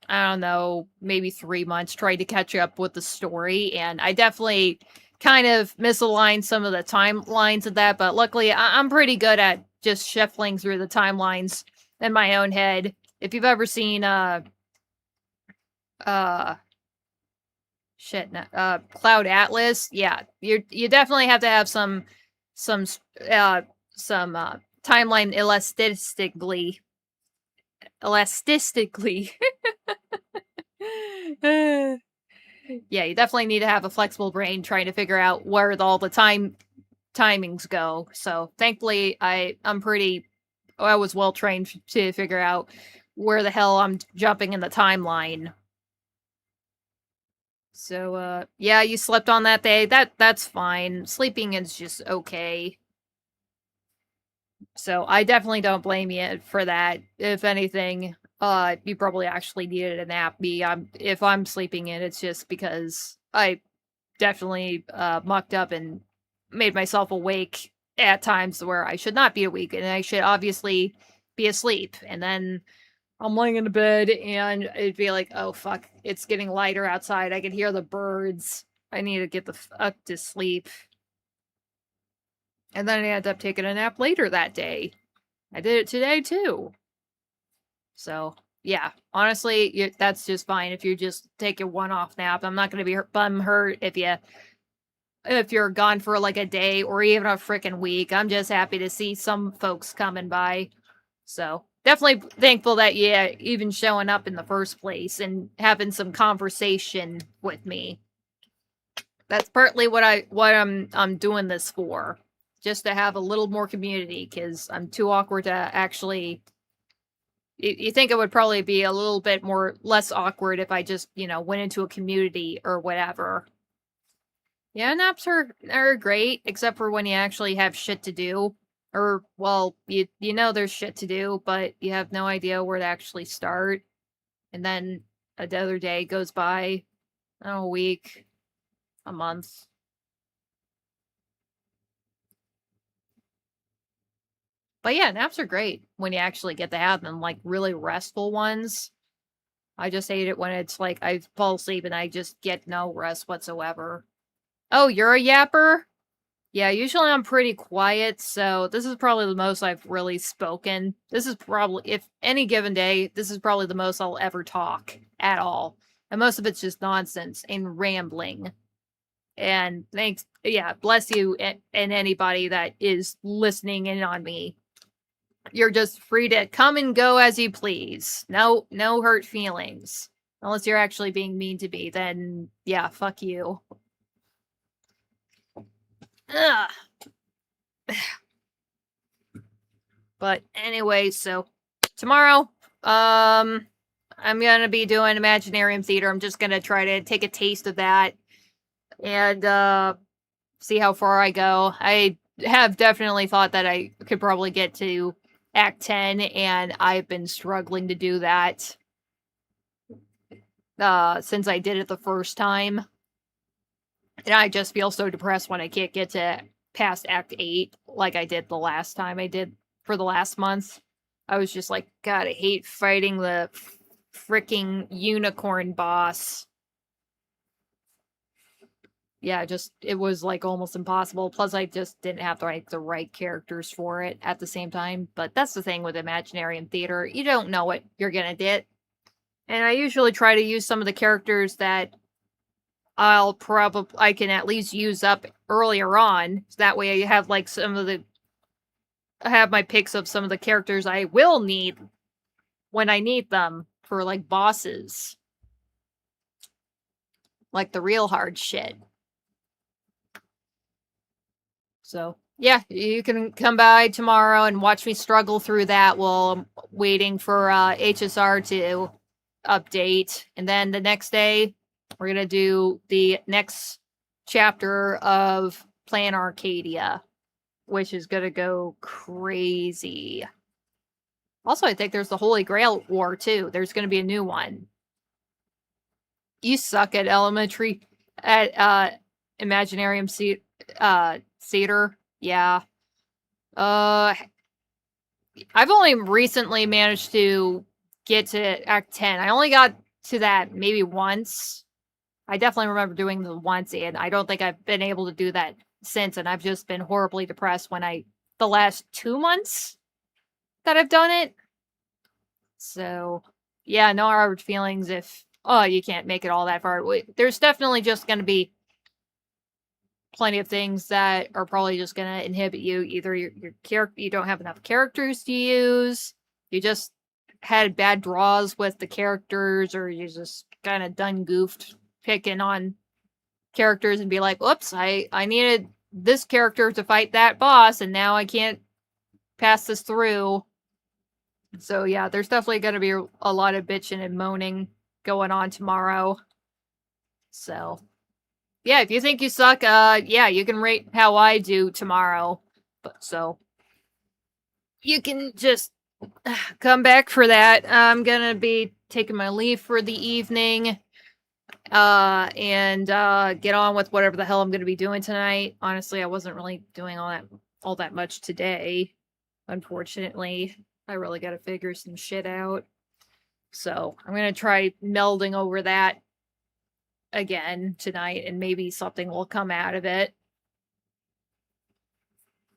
S2: I don't know, maybe 3 months trying to catch up with the story, and I definitely kind of misaligned some of the timelines of that, but luckily I'm pretty good at just shuffling through the timelines in my own head. If you've ever seen Cloud Atlas, yeah, you definitely have to have some timeline elastically. Yeah, you definitely need to have a flexible brain trying to figure out where all the timings go. So thankfully I was well trained to figure out where the hell I'm jumping in the timeline. So yeah, you slept on that day. That's fine. Sleeping is just okay. So I definitely don't blame you for that. If anything, you probably actually needed a nap. If I'm sleeping in, it's just because I definitely mucked up and made myself awake at times where I should not be awake, and I should obviously be asleep. And then I'm laying in the bed, and it'd be like, oh fuck, it's getting lighter outside. I can hear the birds. I need to get the fuck to sleep. And then I ended up taking a nap later that day. I did it today too. So yeah, honestly, that's just fine if you just take a one-off nap. I'm not going to be bum hurt if you're gone for like a day or even a freaking week. I'm just happy to see some folks coming by. So definitely thankful that you even showing up in the first place and having some conversation with me. That's partly what I'm doing this for. Just to have a little more community, because I'm too awkward to actually... You think it would probably be a little bit less awkward if I just, went into a community or whatever. Yeah, naps are great, except for when you actually have shit to do. Or, well, you know there's shit to do, but you have no idea where to actually start. And then another day goes by, A week. A month. But yeah, naps are great when you actually get to have them, like really restful ones. I just hate it when it's like I fall asleep and I just get no rest whatsoever. Oh, you're a yapper? Yeah, usually I'm pretty quiet, so this is probably the most I've really spoken. This is probably, if any given day, this is probably the most I'll ever talk at all. And most of it's just nonsense and rambling. And thanks, yeah, bless you and anybody that is listening in on me. You're just free to come and go as you please. No hurt feelings. Unless you're actually being mean to me, then yeah, fuck you. Ugh. But anyway, so tomorrow, I'm gonna be doing Imaginarium Theater. I'm just gonna try to take a taste of that and see how far I go. I have definitely thought that I could probably get to Act 10, and I've been struggling to do that since I did it the first time. And I just feel so depressed when I can't get to past Act 8 like I did the last time I did for the last month. I was just like, God, I hate fighting the freaking unicorn boss. Yeah, it was like almost impossible. Plus, I just didn't have the right characters for it at the same time. But that's the thing with Imaginarium Theater. You don't know what you're gonna get. And I usually try to use some of the characters that I can at least use up earlier on. So that way I have like I have my picks of some of the characters I will need when I need them for like bosses. Like the real hard shit. So, yeah, you can come by tomorrow and watch me struggle through that while I'm waiting for HSR to update. And then the next day, we're going to do the next chapter of Plan Arcadia, which is going to go crazy. Also, I think there's the Holy Grail War, too. There's going to be a new one. You suck at Imaginarium Theater. Yeah. I've only recently managed to get to Act 10. I only got to that maybe once. I definitely remember doing the once, and I don't think I've been able to do that since, and I've just been horribly depressed the last 2 months that I've done it. So, yeah, no hard feelings if, you can't make it all that far. There's definitely just going to be plenty of things that are probably just going to inhibit you. Either your character, you don't have enough characters to use, you just had bad draws with the characters, or you just kind of done goofed picking on characters and be like, whoops, I needed this character to fight that boss, and now I can't pass this through. So yeah, there's definitely going to be a lot of bitching and moaning going on tomorrow. So yeah, if you think you suck, yeah, you can rate how I do tomorrow. But so you can just come back for that. I'm gonna be taking my leave for the evening, and get on with whatever the hell I'm gonna be doing tonight. Honestly, I wasn't really doing all that much today. Unfortunately, I really gotta figure some shit out. So I'm gonna try melding over that again tonight, and maybe something will come out of it.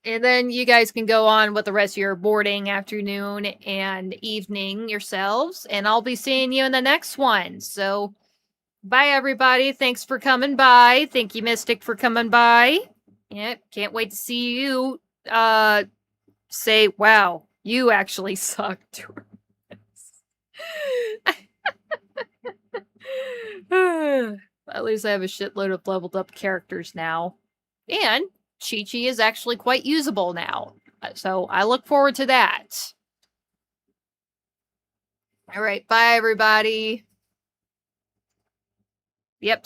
S2: And then you guys can go on with the rest of your morning, afternoon, and evening yourselves, and I'll be seeing you in the next one. So, bye everybody. Thanks for coming by. Thank you, Mystic, for coming by. Yep, can't wait to see you say, wow, you actually sucked. At least I have a shitload of leveled up characters now. And Qiqi is actually quite usable now. So I look forward to that. Alright, bye everybody. Yep.